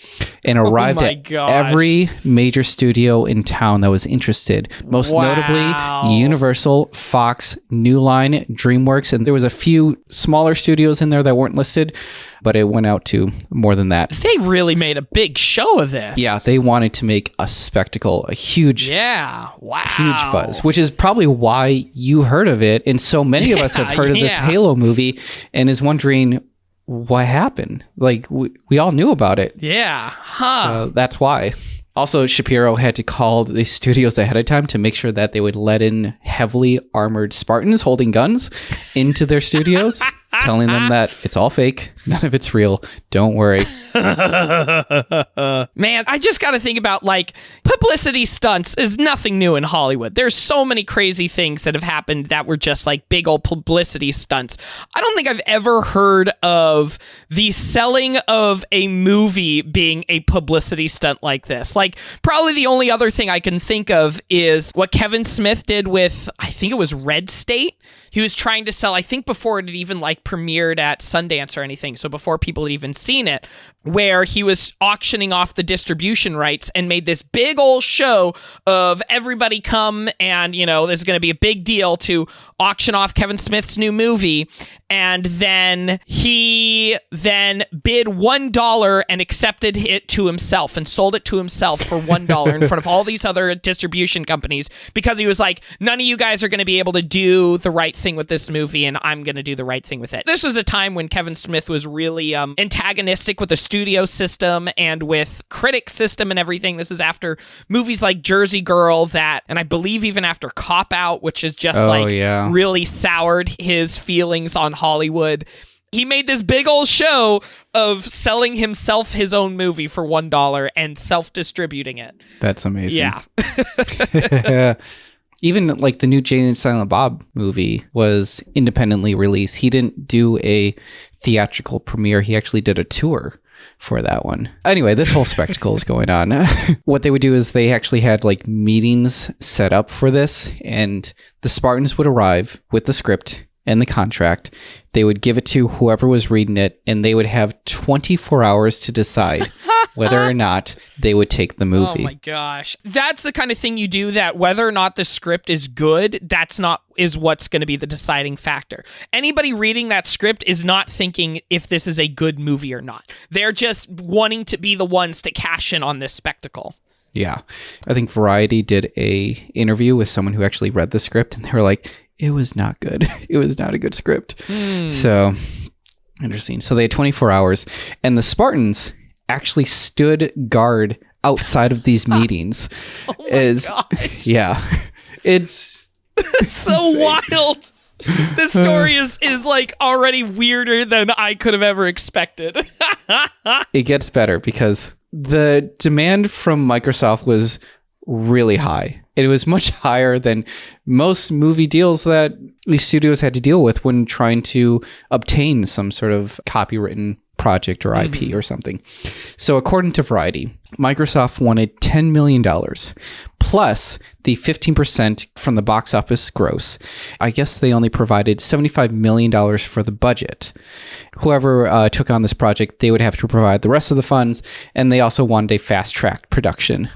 Speaker 1: and arrived at every major studio in town that was interested. Most notably, Universal, Fox, New Line, DreamWorks, and there was a few smaller studios in there that weren't listed, but it went out to more than that.
Speaker 2: They really made a big show of this.
Speaker 1: Yeah, they wanted to make a spectacle, a huge, huge buzz, which is probably why you heard of it, and so many of us have heard of this Halo movie and is wondering what happened. Like, we all knew about it.
Speaker 2: Yeah.
Speaker 1: So that's why. Also, Shapiro had to call the studios ahead of time to make sure that they would let in heavily armored Spartans holding guns into their studios, telling them that it's all fake, none of it's real, don't worry.
Speaker 2: Man, I just got to think about, like, publicity stunts is nothing new in Hollywood. There's so many crazy things that have happened that were just like big old publicity stunts. I don't think I've ever heard of the selling of a movie being a publicity stunt like this. Like, probably the only other thing I can think of is what Kevin Smith did with, I think it was Red State. He was trying to sell, I think before it had even like premiered at Sundance or anything, so before people had even seen it, where he was auctioning off the distribution rights and made this big old show of everybody come and, you know, there's going to be a big deal to auction off Kevin Smith's new movie. And then he then bid $1 and accepted it to himself and sold it to himself for $1 in front of all these other distribution companies because he was like, none of you guys are going to be able to do the right thing with this movie and I'm going to do the right thing with it. This was a time when Kevin Smith was really antagonistic with the studio system and with critic system and everything. This is after movies like Jersey Girl and I believe even after Cop Out, which is just really soured his feelings on Hollywood. He made this big old show of selling himself his own movie for $1 and self-distributing it.
Speaker 1: That's amazing.
Speaker 2: Yeah.
Speaker 1: Even like the new Jay and Silent Bob movie was independently released. He didn't do a theatrical premiere. He actually did a tour for that one. Anyway, this whole spectacle is going on. What they would do is they actually had like meetings set up for this, and the Spartans would arrive with the script and the contract. They would give it to whoever was reading it, and they would have 24 hours to decide whether or not they would take the movie.
Speaker 2: Oh my gosh. That's the kind of thing you do that whether or not the script is good, is what's going to be the deciding factor. Anybody reading that script is not thinking if this is a good movie or not. They're just wanting to be the ones to cash in on this spectacle.
Speaker 1: Yeah. I think Variety did a interview with someone who actually read the script, and they were like, it was not good. It was not a good script. So, interesting. So they had 24 hours, and the Spartans actually stood guard outside of these meetings.
Speaker 2: Oh my gosh.
Speaker 1: Yeah. It's
Speaker 2: so wild. This story is like already weirder than I could have ever expected.
Speaker 1: It gets better because the demand from Microsoft was really high. It was much higher than most movie deals that these studios had to deal with when trying to obtain some sort of copywritten project or IP or something. So according to Variety, Microsoft wanted $10 million plus the 15% from the box office gross. I guess they only provided $75 million for the budget. Whoever took on this project, they would have to provide the rest of the funds, and they also wanted a fast-tracked production.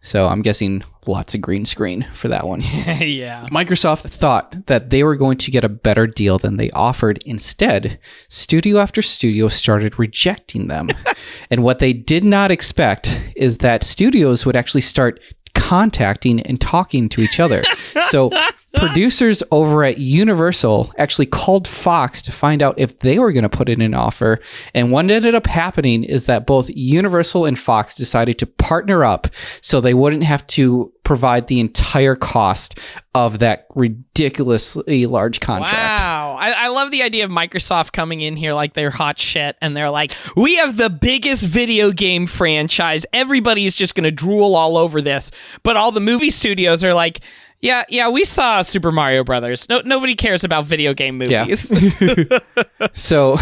Speaker 1: So I'm guessing lots of green screen for that one.
Speaker 2: Yeah.
Speaker 1: Microsoft thought that they were going to get a better deal than they offered. Instead, studio after studio started rejecting them. And what they did not expect is that studios would actually start contacting and talking to each other. So producers over at Universal actually called Fox to find out if they were going to put in an offer. And what ended up happening is that both Universal and Fox decided to partner up so they wouldn't have to provide the entire cost of that ridiculously large contract.
Speaker 2: Wow. I love the idea of Microsoft coming in here like they're hot shit and they're like, we have the biggest video game franchise. Everybody's just going to drool all over this. But all the movie studios are like, yeah, we saw Super Mario Brothers. Nobody cares about video game movies.
Speaker 1: Yeah. So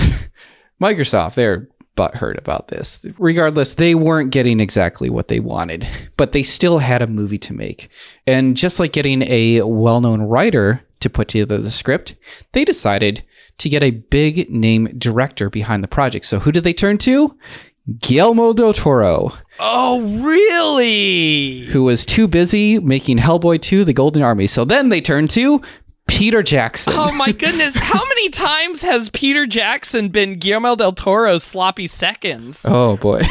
Speaker 1: Microsoft, they're butthurt about this. Regardless, they weren't getting exactly what they wanted, but they still had a movie to make. And just like getting a well-known writer to put together the script, they decided to get a big name director behind the project. So who did they turn to? Guillermo del Toro.
Speaker 2: Oh, really?
Speaker 1: Who was too busy making Hellboy 2: The Golden Army. So then they turned to Peter Jackson.
Speaker 2: Oh my goodness. How many times has Peter Jackson been Guillermo del Toro's sloppy seconds?
Speaker 1: Oh boy.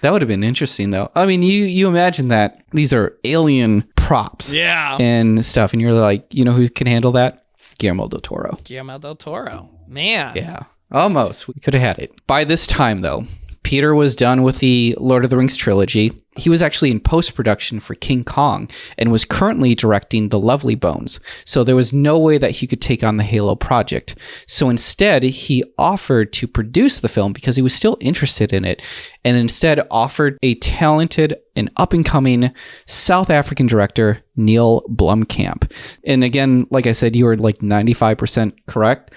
Speaker 1: That would have been interesting though. I mean, you imagine that these are alien props and stuff, and you're like, you know who can handle that? Guillermo del Toro.
Speaker 2: Guillermo del Toro. Man.
Speaker 1: Yeah. Almost. We could have had it. By this time though, Peter was done with the Lord of the Rings trilogy. He was actually in post-production for King Kong and was currently directing The Lovely Bones. So there was no way that he could take on the Halo project. So instead, he offered to produce the film because he was still interested in it, and instead offered a talented and up-and-coming South African director, Neil Blomkamp. And again, like I said, you were like 95% correct.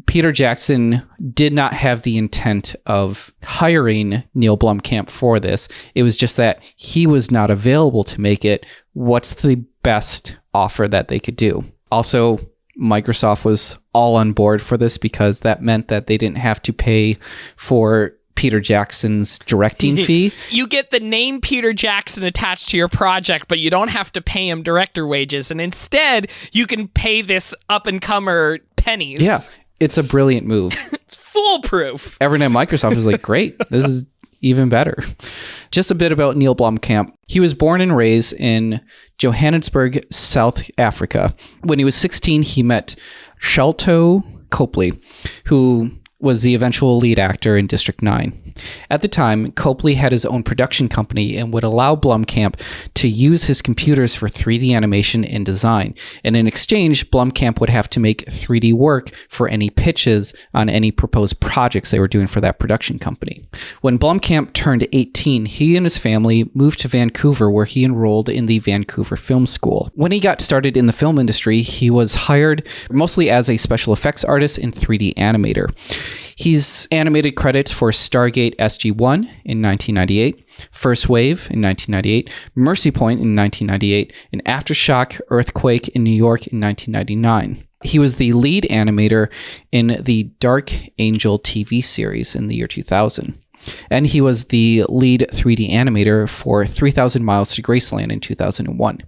Speaker 1: Peter Jackson did not have the intent of hiring Neil Blomkamp for this. It was just that he was not available to make it. What's the best offer that they could do? Also, Microsoft was all on board for this because that meant that they didn't have to pay for Peter Jackson's directing fee.
Speaker 2: You get the name Peter Jackson attached to your project, but you don't have to pay him director wages. And instead, you can pay this up-and-comer pennies.
Speaker 1: Yeah. It's a brilliant move.
Speaker 2: It's foolproof.
Speaker 1: Everyone at Microsoft was like, great, this is even better. Just a bit about Neil Blomkamp. He was born and raised in Johannesburg, South Africa. When he was 16, he met Shalto Copley, who was the eventual lead actor in District 9. At the time, Copley had his own production company and would allow Blomkamp to use his computers for 3D animation and design. And in exchange, Blomkamp would have to make 3D work for any pitches on any proposed projects they were doing for that production company. When Blomkamp turned 18, he and his family moved to Vancouver, where he enrolled in the Vancouver Film School. When he got started in the film industry, he was hired mostly as a special effects artist and 3D animator. He's animated credits for Stargate SG-1 in 1998, First Wave in 1998, Mercy Point in 1998, and Aftershock Earthquake in New York in 1999. He was the lead animator in the Dark Angel TV series in the year 2000. And he was the lead 3D animator for 3,000 Miles to Graceland in 2001.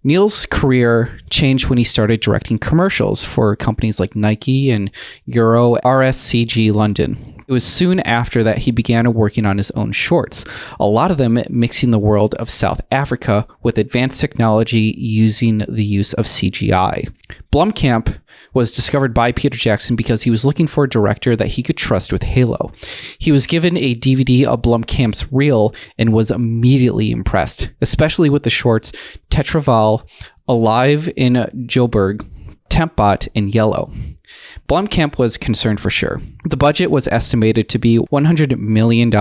Speaker 1: Neil's career changed when he started directing commercials for companies like Nike and Euro RSCG London. It was soon after that he began working on his own shorts, a lot of them mixing the world of South Africa with advanced technology using the use of CGI. Blomkamp was discovered by Peter Jackson because he was looking for a director that he could trust with Halo. He was given a DVD of Blomkamp's reel and was immediately impressed, especially with the shorts Tetraval, Alive in Joburg, Tempbot, and Yellow. Blomkamp was concerned for sure. The budget was estimated to be $100 million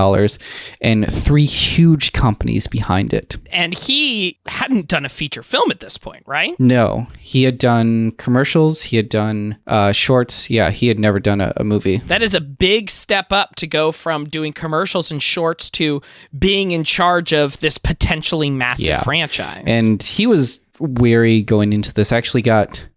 Speaker 1: and 3 huge companies behind it.
Speaker 2: And he hadn't done a feature film at this point, right?
Speaker 1: No, he had done commercials. He had done shorts. Yeah, he had never done a movie.
Speaker 2: That is a big step up to go from doing commercials and shorts to being in charge of this potentially massive franchise.
Speaker 1: And he was wary going into this.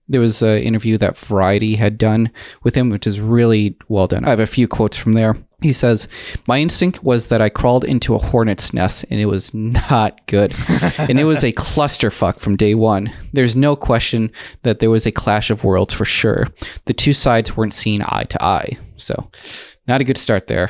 Speaker 1: There was an interview that Variety had done with him, which is really well done. I have a few quotes from there. He says, "My instinct was that I crawled into a hornet's nest, and it was not good. And it was a clusterfuck from day one. There's no question that there was a clash of worlds for sure. The two sides weren't seen eye to eye." So, not a good start there.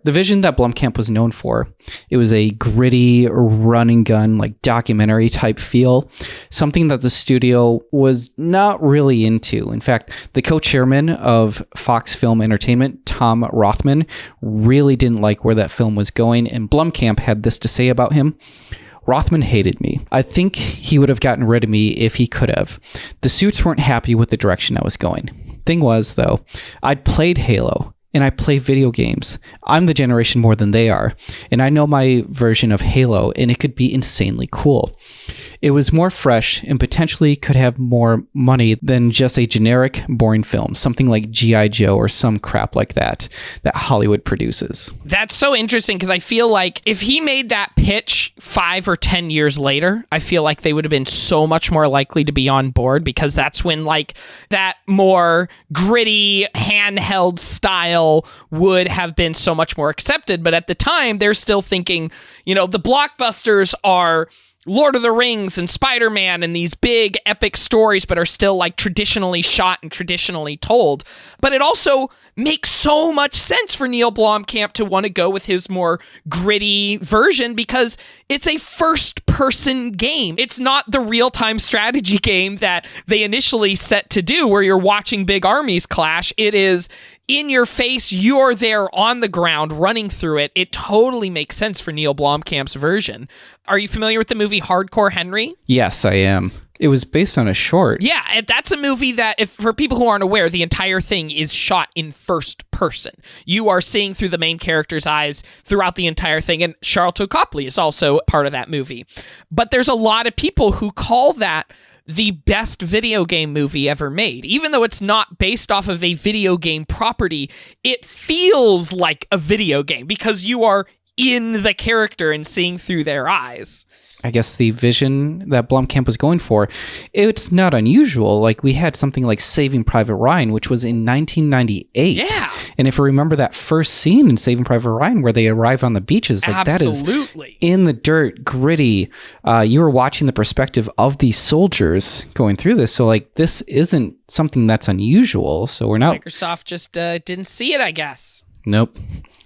Speaker 1: The vision that Blomkamp was known for, it was a gritty, run and gun, like documentary type feel, something that the studio was not really into. In fact, the co-chairman of Fox Film Entertainment, Tom Rothman, really didn't like where that film was going, and Blomkamp had this to say about him. "Rothman hated me. I think he would have gotten rid of me if he could have. The suits weren't happy with the direction I was going. Thing was, though, I'd played Halo. And I play video games. I'm the generation more than they are. And I know my version of Halo, and it could be insanely cool. It was more fresh and potentially could have more money than just a generic, boring film. Something like G.I. Joe or some crap like that Hollywood produces."
Speaker 2: That's so interesting because I feel like if he made that pitch 5 or 10 years later, I feel like they would have been so much more likely to be on board, because that's when like that more gritty handheld style would have been so much more accepted. But at the time, they're still thinking, the blockbusters are Lord of the Rings and Spider-Man and these big epic stories, but are still like traditionally shot and traditionally told. But it also makes so much sense for Neil Blomkamp to want to go with his more gritty version, because it's a first-person game. It's not the real-time strategy game that they initially set to do, where you're watching big armies clash. It is in your face, you're there on the ground running through it. It totally makes sense for Neil Blomkamp's version. Are you familiar with the movie Hardcore Henry?
Speaker 1: Yes, I am. It was based on a short.
Speaker 2: Yeah, and that's a movie that, if for people who aren't aware, the entire thing is shot in first person. You are seeing through the main character's eyes throughout the entire thing, and Charlton Copley is also part of that movie. But there's a lot of people who call that the best video game movie ever made. Even though it's not based off of a video game property, it feels like a video game because you are in the character and seeing through their eyes.
Speaker 1: I guess the vision that Blomkamp was going for, it's not unusual. Like, we had something like Saving Private Ryan, which was in 1998.
Speaker 2: Yeah.
Speaker 1: And if you remember that first scene in Saving Private Ryan where they arrive on the beaches, like
Speaker 2: Absolutely.
Speaker 1: That is in the dirt, gritty. You were watching the perspective of these soldiers going through this. So, like, this isn't something that's unusual. So we're not...
Speaker 2: Microsoft just didn't see it, I guess.
Speaker 1: Nope.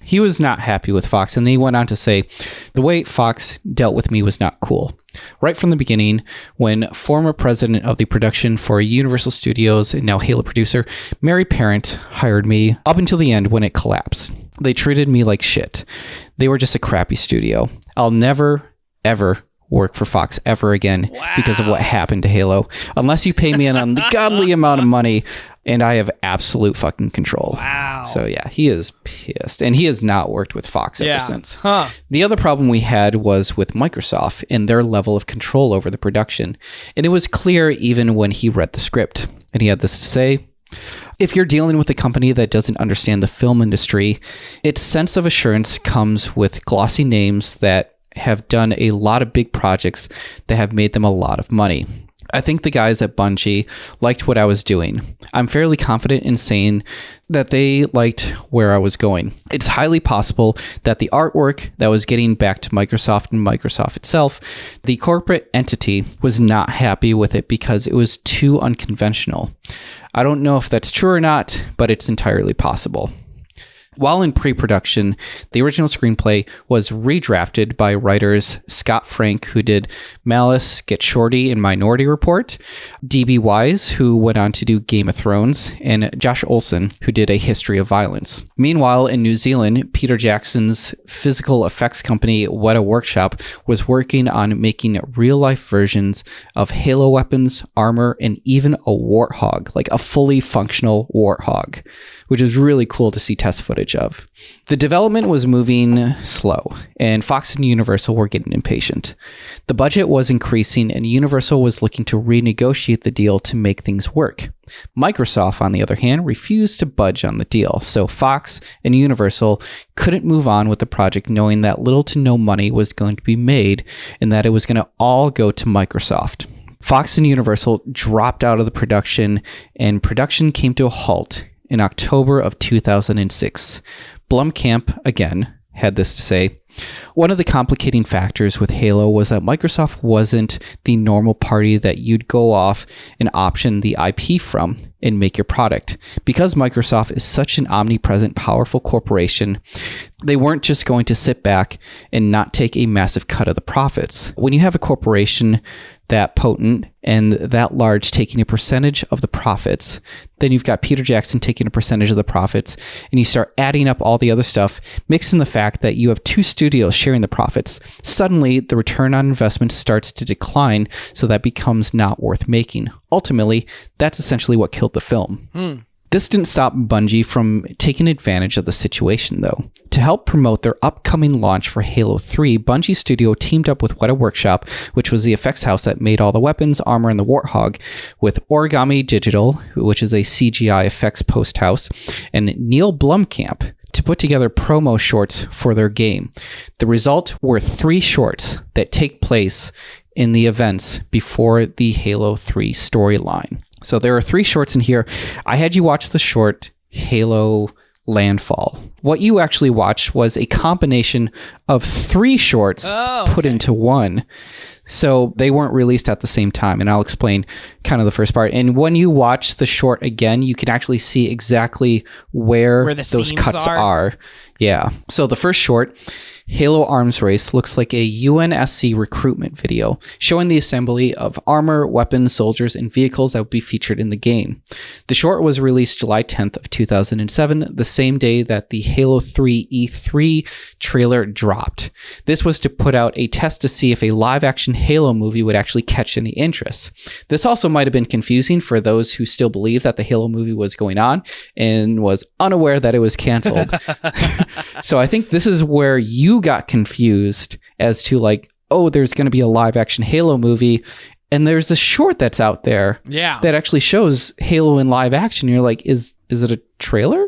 Speaker 1: He was not happy with Fox, and he went on to say, "The way Fox dealt with me was not cool. Right from the beginning, when former president of the production for Universal Studios and now Halo producer, Mary Parent, hired me, up until the end when it collapsed. They treated me like shit. They were just a crappy studio. I'll never, ever work for Fox ever again because of what happened to Halo. Unless you pay me an ungodly amount of money, and I have absolute fucking control."
Speaker 2: Wow.
Speaker 1: So yeah, he is pissed. And he has not worked with Fox ever since.
Speaker 2: Huh.
Speaker 1: The other problem we had was with Microsoft and their level of control over the production. And it was clear even when he read the script. And he had this to say: "If you're dealing with a company that doesn't understand the film industry, its sense of assurance comes with glossy names that have done a lot of big projects that have made them a lot of money. I think the guys at Bungie liked what I was doing. I'm fairly confident in saying that they liked where I was going. It's highly possible that the artwork that was getting back to Microsoft and Microsoft itself, the corporate entity was not happy with it because it was too unconventional. I don't know if that's true or not, but it's entirely possible." While in pre-production, the original screenplay was redrafted by writers Scott Frank, who did Malice, Get Shorty, and Minority Report, D.B. Wise, who went on to do Game of Thrones, and Josh Olson, who did A History of Violence. Meanwhile, in New Zealand, Peter Jackson's physical effects company, Weta Workshop, was working on making real-life versions of Halo weapons, armor, and even a warthog, like a fully functional warthog, which is really cool to see test footage of. The development was moving slow, and Fox and Universal were getting impatient. The budget was increasing, and Universal was looking to renegotiate the deal to make things work. Microsoft, on the other hand, refused to budge on the deal, so Fox and Universal couldn't move on with the project, knowing that little to no money was going to be made and that it was going to all go to Microsoft. Fox and Universal dropped out of the production, and production came to a halt in October of 2006. Blomkamp, again, had this to say: one of the complicating factors with Halo was that Microsoft wasn't the normal party that you'd go off and option the IP from and make your product. Because Microsoft is such an omnipresent, powerful corporation, they weren't just going to sit back and not take a massive cut of the profits. When you have a corporation that potent and that large taking a percentage of the profits, then you've got Peter Jackson taking a percentage of the profits, and you start adding up all the other stuff, mix in the fact that you have two studios sharing the profits. Suddenly, the return on investment starts to decline, so that becomes not worth making. Ultimately, that's essentially what killed the film. This didn't stop Bungie from taking advantage of the situation, though. To help promote their upcoming launch for Halo 3, Bungie Studio teamed up with Weta Workshop, which was the effects house that made all the weapons, armor, and the Warthog, with Origami Digital, which is a CGI effects post house, and Neil Blomkamp to put together promo shorts for their game. The result were 3 shorts that take place in the events before the Halo 3 storyline. So there are 3 shorts in here. I had you watch the short Halo Landfall. What you actually watched was a combination of 3 shorts put into one. So they weren't released at the same time, and I'll explain kind of the first part. And when you watch the short again, you can actually see exactly where those cuts are. Yeah. So the first short, Halo Arms Race, looks like a UNSC recruitment video showing the assembly of armor, weapons, soldiers, and vehicles that would be featured in the game. The short was released July 10th of 2007, the same day that the Halo 3 E3 trailer dropped. This was to put out a test to see if a live-action Halo movie would actually catch any interest. This also might have been confusing for those who still believe that the Halo movie was going on and was unaware that it was canceled. So I think this is where you got confused as to like, oh, there's going to be a live action Halo movie, and there's a short that's out there that actually shows Halo in live action. You're like, is it a trailer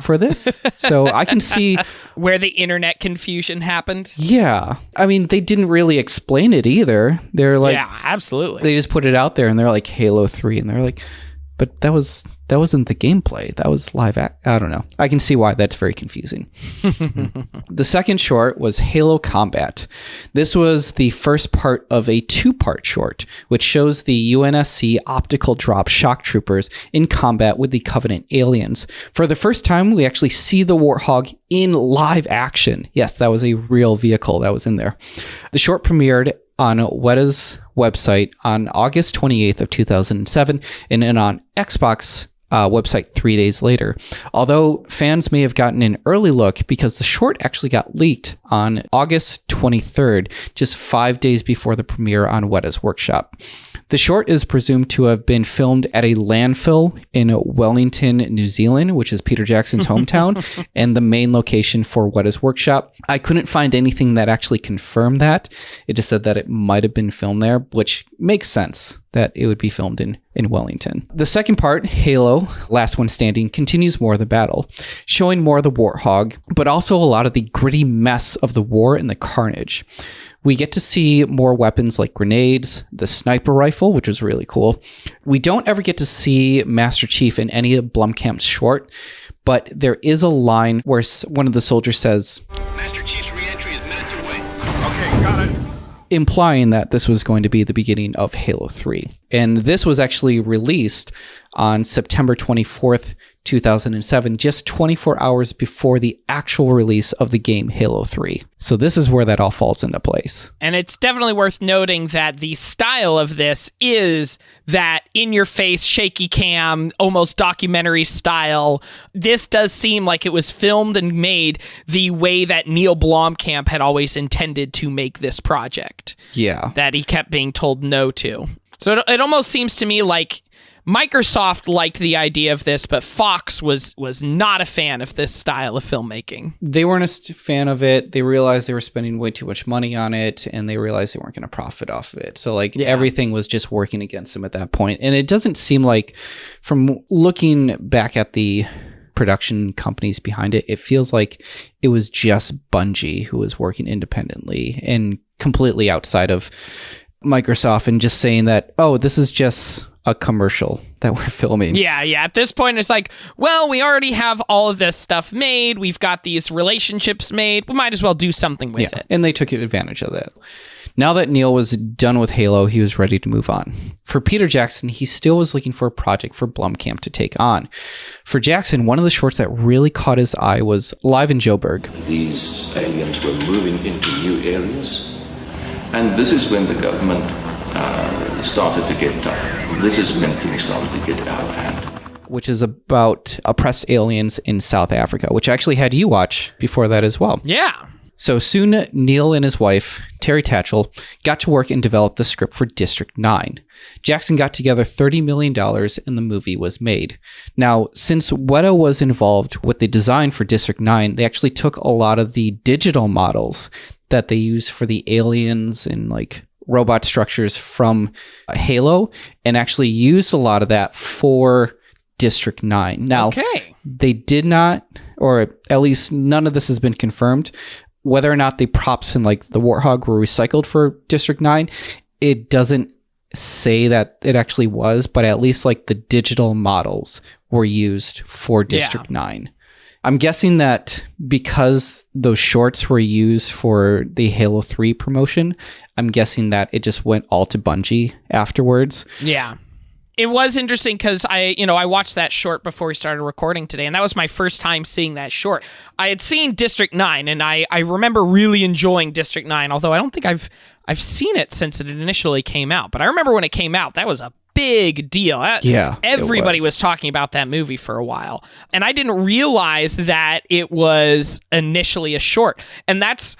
Speaker 1: for this? So I can see
Speaker 2: where the internet confusion happened.
Speaker 1: Yeah. I mean, they didn't really explain it either. They're like,
Speaker 2: yeah, absolutely.
Speaker 1: They just put it out there and they're like Halo 3, and they're like, but that wasn't the gameplay. That was live I don't know. I can see why that's very confusing. The second short was Halo Combat. This was the first part of a 2-part short, which shows the UNSC optical drop shock troopers in combat with the Covenant aliens. For the first time, we actually see the Warthog in live action. Yes, that was a real vehicle that was in there. The short premiered on Weta's website on August 28th of 2007, and then on Xbox website 3 days later. Although fans may have gotten an early look because the short actually got leaked on August 23rd, just 5 days before the premiere on Weta's Workshop. The short is presumed to have been filmed at a landfill in Wellington, New Zealand, which is Peter Jackson's hometown, and the main location for Weta's Workshop. I couldn't find anything that actually confirmed that. It just said that it might have been filmed there, which makes sense that it would be filmed in Wellington. The second part, Halo, Last One Standing, continues more of the battle, showing more of the Warthog, but also a lot of the gritty mess of the war and the carnage. We get to see more weapons like grenades, the sniper rifle, which was really cool. We don't ever get to see Master Chief in any of Blomkamp's short, but there is a line where one of the soldiers says, "Master Chief's re-entry is minutes away." Okay, got it. Implying that this was going to be the beginning of Halo 3. And this was actually released on September 24th, 2007, just 24 hours before the actual release of the game Halo 3. So this is where that all falls into place.
Speaker 2: And it's definitely worth noting that the style of this is that in-your-face, shaky cam, almost documentary style. This does seem like it was filmed and made the way that Neil Blomkamp had always intended to make this project.
Speaker 1: Yeah.
Speaker 2: That he kept being told no to. So it almost seems to me like Microsoft liked the idea of this, but Fox was not a fan of this style of filmmaking.
Speaker 1: They weren't a fan of it. They realized they were spending way too much money on it, and they realized they weren't going to profit off of it. So everything was just working against them at that point. And it doesn't seem like, from looking back at the production companies behind it, it feels like it was just Bungie who was working independently and completely outside of Microsoft, and just saying that, oh, this is just a commercial that we're filming.
Speaker 2: Yeah. At this point, it's like, well, we already have all of this stuff made. We've got these relationships made. We might as well do something with it.
Speaker 1: And they took advantage of that. Now that Neil was done with Halo, he was ready to move on. For Peter Jackson, he still was looking for a project for Blomkamp to take on. For Jackson, one of the shorts that really caught his eye was Live in Joburg.
Speaker 12: These aliens were moving into new areas, and this is when the government started to get tough. This is when things started to get out of hand.
Speaker 1: Which is about oppressed aliens in South Africa, which I actually had you watch before that as well.
Speaker 2: Yeah.
Speaker 1: So soon, Neil and his wife, Terry Tatchell, got to work and developed the script for District 9. Jackson got together $30 million and the movie was made. Now, since Weta was involved with the design for District 9, they actually took a lot of the digital models that they used for the aliens and robot structures from Halo and actually used a lot of that for District 9. Now, they did not, or at least none of this has been confirmed, whether or not the props in the Warthog were recycled for District 9. It doesn't say that it actually was, but at least the digital models were used for District 9. I'm guessing that because those shorts were used for the Halo 3 promotion, I'm guessing that it just went all to Bungie afterwards.
Speaker 2: Yeah. It was interesting because I watched that short before we started recording today, and that was my first time seeing that short. I had seen District 9, and I remember really enjoying District 9, although I don't think I've seen it since it initially came out. But I remember when it came out, that was a big deal. Everybody was talking about that movie for a while. And I didn't realize that it was initially a short. And that's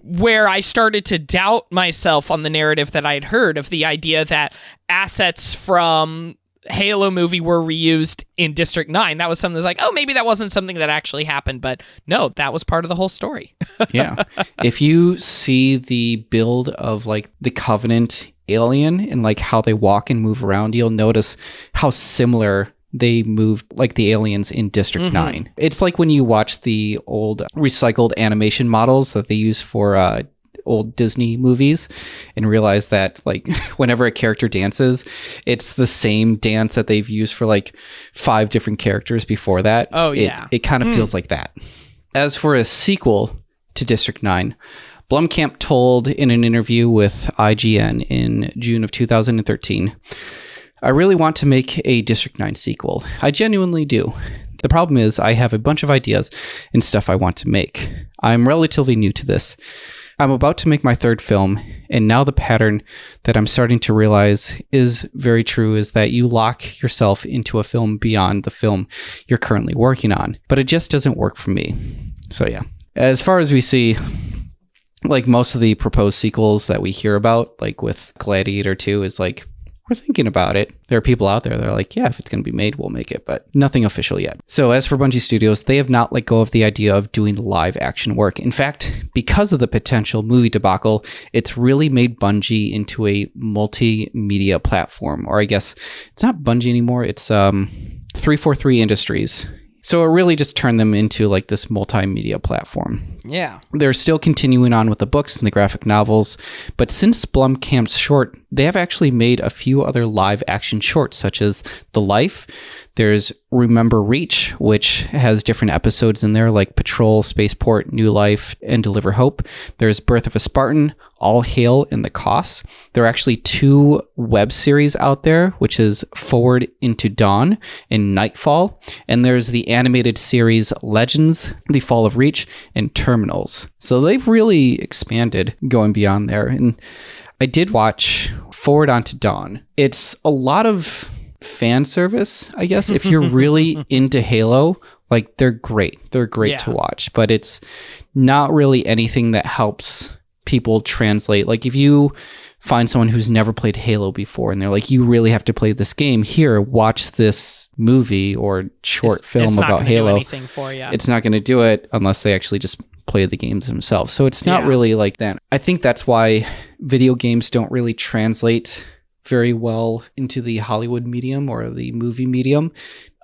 Speaker 2: where I started to doubt myself on the narrative that I'd heard of the idea that assets from Halo movie were reused in District 9. That was something that's like, oh, maybe that wasn't something that actually happened. But no, that was part of the whole story.
Speaker 1: Yeah. If you see the build of the Covenant alien and how they walk and move around, you'll notice how similar they move the aliens in District 9. It's like when you watch the old recycled animation models that they use for old Disney movies and realize that whenever a character dances, it's the same dance that they've used for 5 different characters before that.
Speaker 2: Oh yeah.
Speaker 1: It kind of feels like that. As for a sequel to District 9, Blomkamp told in an interview with IGN in June of 2013, "I really want to make a District 9 sequel. I genuinely do. The problem is I have a bunch of ideas and stuff I want to make. I'm relatively new to this. I'm about to make my 3rd film, and now the pattern that I'm starting to realize is very true is that you lock yourself into a film beyond the film you're currently working on. But it just doesn't work for me." So yeah. As far as we see, most of the proposed sequels that we hear about, with Gladiator 2, is we're thinking about it. There are people out there that are like, yeah, if it's going to be made, we'll make it, but nothing official yet. So as for Bungie Studios, they have not let go of the idea of doing live action work. In fact, because of the potential movie debacle, it's really made Bungie into a multimedia platform, or I guess it's not Bungie anymore. It's 343 Industries. So it really just turned them into this multimedia platform.
Speaker 2: Yeah.
Speaker 1: They're still continuing on with the books and the graphic novels, but since Blomkamp's short, they have actually made a few other live action shorts, such as The Life, There's Remember Reach, which has different episodes in there like Patrol, Spaceport, New Life, and Deliver Hope. There's Birth of a Spartan, All Hail, and The Costs. There are actually 2 web series out there, which is Forward into Dawn and Nightfall. And there's the animated series Legends, The Fall of Reach, and Terminals. So they've really expanded going beyond there. And I did watch Forward onto Dawn. It's a lot of fan service, I guess. If you're really into Halo, like they're great. They're great to watch, but it's not really anything that helps people translate. Like if you find someone who's never played Halo before and they're like, you really have to play this game, here, watch this movie or short film about Halo. It's not going to do it unless they actually just play the games themselves. So it's not really like that. I think that's why video games don't really translate very well into the Hollywood medium or the movie medium.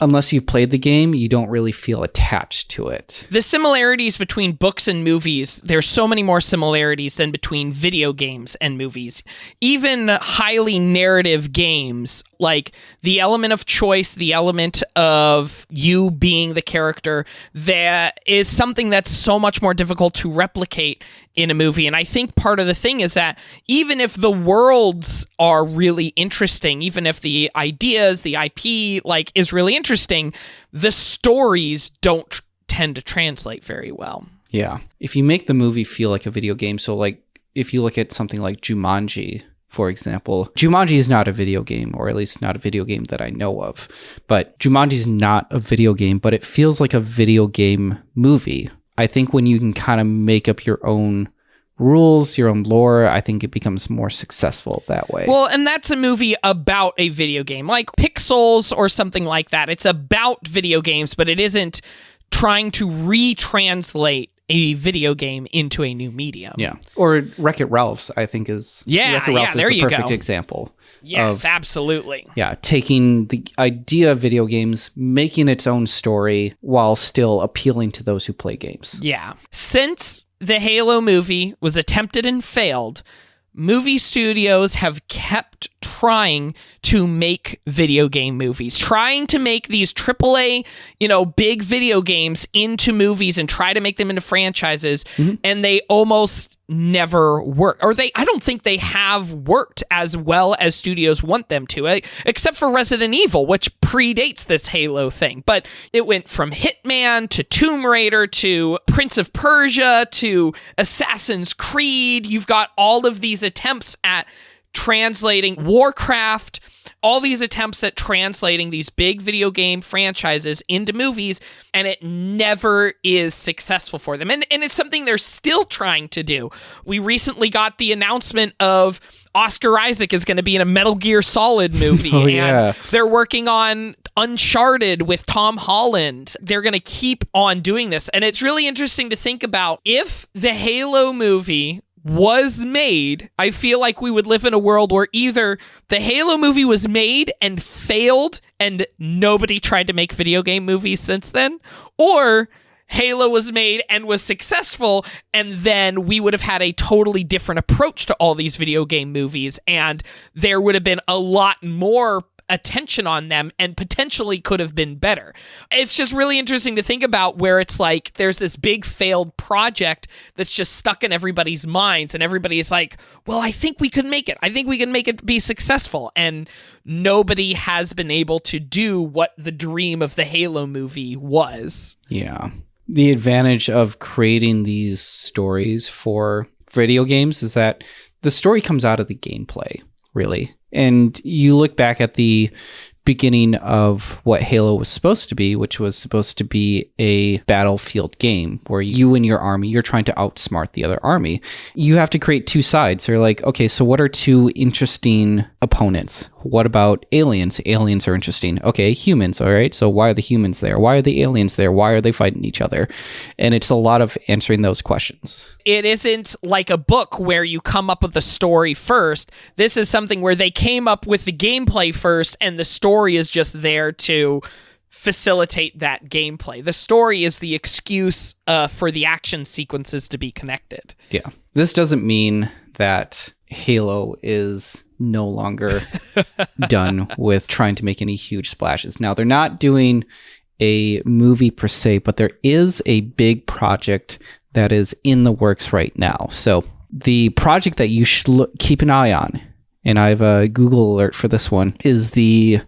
Speaker 1: Unless you've played the game, you don't really feel attached to it.
Speaker 2: The similarities between books and movies, there's so many more similarities than between video games and movies. Even highly narrative games, like the element of choice, the element of you being the character, that is something that's so much more difficult to replicate in a movie. And I think part of the thing is that even if the worlds are really interesting, even if the ideas, the IP, like, is really interesting, the stories don't tend to translate very well.
Speaker 1: Yeah. If you make the movie feel like a video game, so like if you look at something like Jumanji, for example, Jumanji is not a video game, or at least not a video game that I know of. But Jumanji is not a video game, but it feels like a video game movie. I think when you can kind of make up your own rules, your own lore, I think it becomes more successful that way.
Speaker 2: Well, and that's a movie about a video game, like Pixels or something like that. It's about video games, but it isn't trying to retranslate a video game into a new medium.
Speaker 1: Yeah. Or Wreck-It Ralph's, I think is Wreck-It Ralph is the perfect example.
Speaker 2: Yes, absolutely.
Speaker 1: Yeah, taking the idea of video games, making its own story while still appealing to those who play games.
Speaker 2: Yeah. Since the Halo movie was attempted and failed, movie studios have kept trying to make video game movies, trying to make these AAA, big video games into movies and try to make them into franchises, and they almost never work. Or I don't think they have worked as well as studios want them to, except for Resident Evil, which predates this Halo thing. But it went from Hitman to Tomb Raider to Prince of Persia to Assassin's Creed. You've got all of these attempts at translating Warcraft, all these attempts at translating these big video game franchises into movies, and it never is successful for them. And it's something they're still trying to do. We recently got the announcement of Oscar Isaac is going to be in a Metal Gear Solid movie, and they're working on Uncharted with Tom Holland. They're going to keep on doing this, and it's really interesting to think about if the Halo movie was made, I feel like we would live in a world where either the Halo movie was made and failed and nobody tried to make video game movies since then, or Halo was made and was successful, and then we would have had a totally different approach to all these video game movies, and there would have been a lot more attention on them and potentially could have been better. It's just really interesting to think about where it's like there's this big failed project that's just stuck in everybody's minds, and everybody is like, well, I think we could make it. I think we can make it be successful. And nobody has been able to do what the dream of the Halo movie was.
Speaker 1: Yeah. The advantage of creating these stories for video games is that the story comes out of the gameplay, really. And you look back at the beginning of what Halo was supposed to be, which was supposed to be a battlefield game where you and your army, you're trying to outsmart the other army. You have to create two sides. They're like, okay, so what are two interesting opponents? What about aliens? Aliens are interesting. Okay, humans, all right. So why are the humans there? Why are the aliens there? Why are they fighting each other? And it's a lot of answering those questions.
Speaker 2: It isn't like a book where you come up with the story first. This is something where they came up with the gameplay first, and the story is just there to facilitate that gameplay. The story is the excuse for the action sequences to be connected.
Speaker 1: Yeah. This doesn't mean that Halo is no longer done with trying to make any huge splashes. Now, they're not doing a movie per se, but there is a big project that is in the works right now. So the project that you should keep an eye on, and I have a Google alert for this one, is the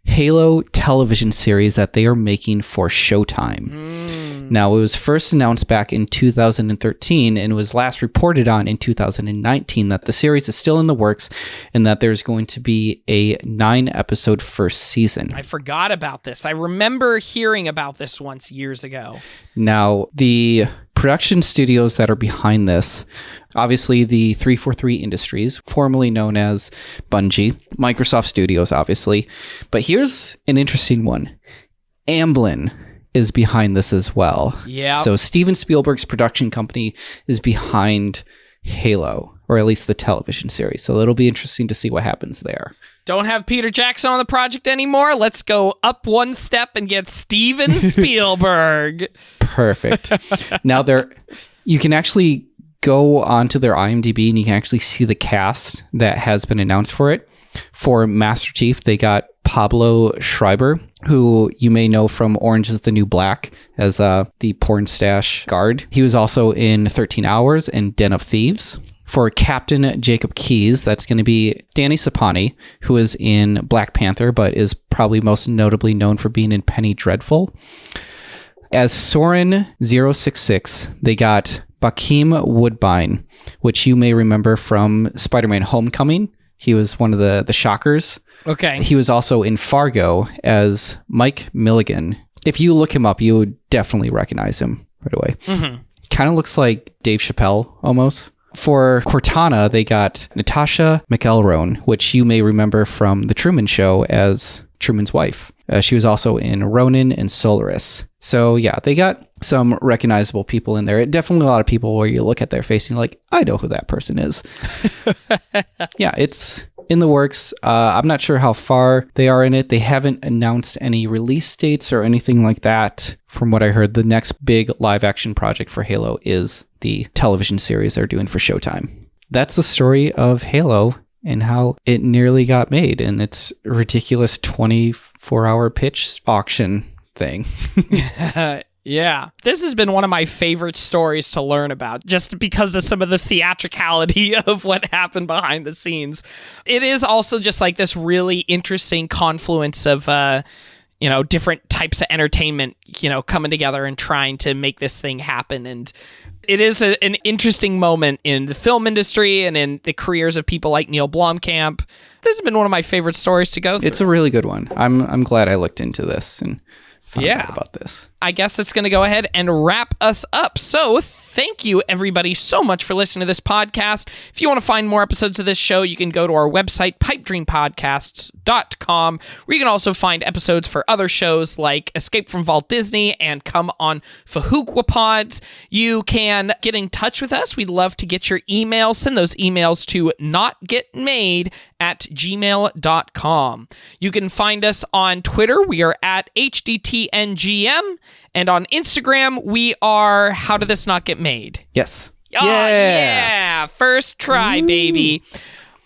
Speaker 1: Halo television series that they are making for Showtime. Now, it was first announced back in 2013 and was last reported on in 2019 that the series is still in the works and that there's going to be a 9-episode first season.
Speaker 2: I forgot about this. I remember hearing about this once years ago.
Speaker 1: Now, the production studios that are behind this, obviously the 343 Industries, formerly known as Bungie, Microsoft Studios, obviously. But here's an interesting one. Amblin is behind this as well.
Speaker 2: Yeah.
Speaker 1: So Steven Spielberg's production company is behind Halo, or at least the television series. So it'll be interesting to see what happens there.
Speaker 2: Don't have Peter Jackson on the project anymore. Let's go up one step and get Steven Spielberg.
Speaker 1: Perfect. Now you can actually go onto their IMDb and you can actually see the cast that has been announced for it. For Master Chief, they got Pablo Schreiber, who you may know from Orange is the New Black as the porn stash guard. He was also in 13 Hours and Den of Thieves. For Captain Jacob Keyes, that's going to be Danny Sapani, who is in Black Panther, but is probably most notably known for being in Penny Dreadful. As Soren 066, they got Bakeem Woodbine, which you may remember from Spider-Man Homecoming. He was one of the Shockers.
Speaker 2: Okay.
Speaker 1: He was also in Fargo as Mike Milligan. If you look him up, you would definitely recognize him right away.
Speaker 2: Mm-hmm.
Speaker 1: Kind of looks like Dave Chappelle almost. For Cortana, they got Natasha McElroy, which you may remember from The Truman Show as Truman's wife. She was also in Ronin and Solaris. So yeah, they got some recognizable people in there. Definitely a lot of people where you look at their face and you're like, I know who that person is. Yeah, it's in the works. I'm not sure how far they are in it. They haven't announced any release dates or anything like that. From what I heard, the next big live action project for Halo is the television series they're doing for Showtime. That's the story of Halo and how it nearly got made in its ridiculous 24-hour pitch auction thing.
Speaker 2: Yeah. This has been one of my favorite stories to learn about, just because of some of the theatricality of what happened behind the scenes. It is also just like this really interesting confluence of different types of entertainment, coming together and trying to make this thing happen. And it is an interesting moment in the film industry and in the careers of people like Neil Blomkamp. This has been one of my favorite stories to go through.
Speaker 1: It's a really good one. I'm glad I looked into this and found out about this.
Speaker 2: I guess it's going to go ahead and wrap us up. So thank you, everybody, so much for listening to this podcast. If you want to find more episodes of this show, you can go to our website, pipedreampodcasts.com, where you can also find episodes for other shows like Escape from Walt Disney and Come on Fahookwapods. You can get in touch with us. We'd love to get your emails. Send those emails to notgetmade@gmail.com. You can find us on Twitter. We are at HDTNGM. And on Instagram, we are How Did This Not Get Made?
Speaker 1: Yes.
Speaker 2: Oh, yeah. First try, baby.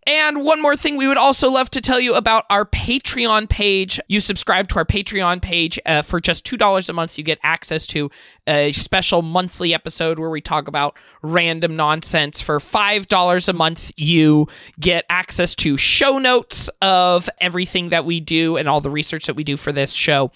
Speaker 2: And one more thing, we would also love to tell you about our Patreon page. You subscribe to our Patreon page for just $2 a month. You get access to a special monthly episode where we talk about random nonsense. For $5 a month, you get access to show notes of everything that we do and all the research that we do for this show.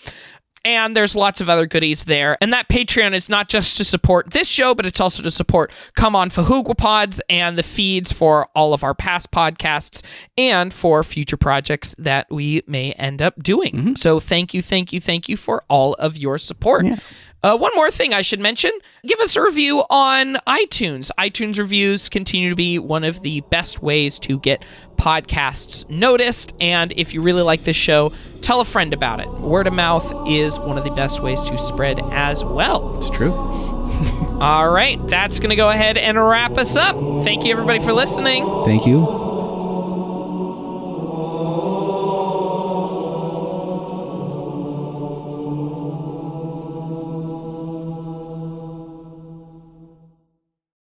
Speaker 2: And there's lots of other goodies there. And that Patreon is not just to support this show, but it's also to support Come On Fahookwapods and the feeds for all of our past podcasts and for future projects that we may end up doing. Mm-hmm. So thank you for all of your support. Yeah. One more thing I should mention, give us a review on iTunes. iTunes reviews continue to be one of the best ways to get podcasts noticed. And if you really like this show, tell a friend about it. Word of mouth is one of the best ways to spread as well.
Speaker 1: It's true.
Speaker 2: All right, that's going to go ahead and wrap us up. Thank you, everybody, for listening.
Speaker 1: Thank you.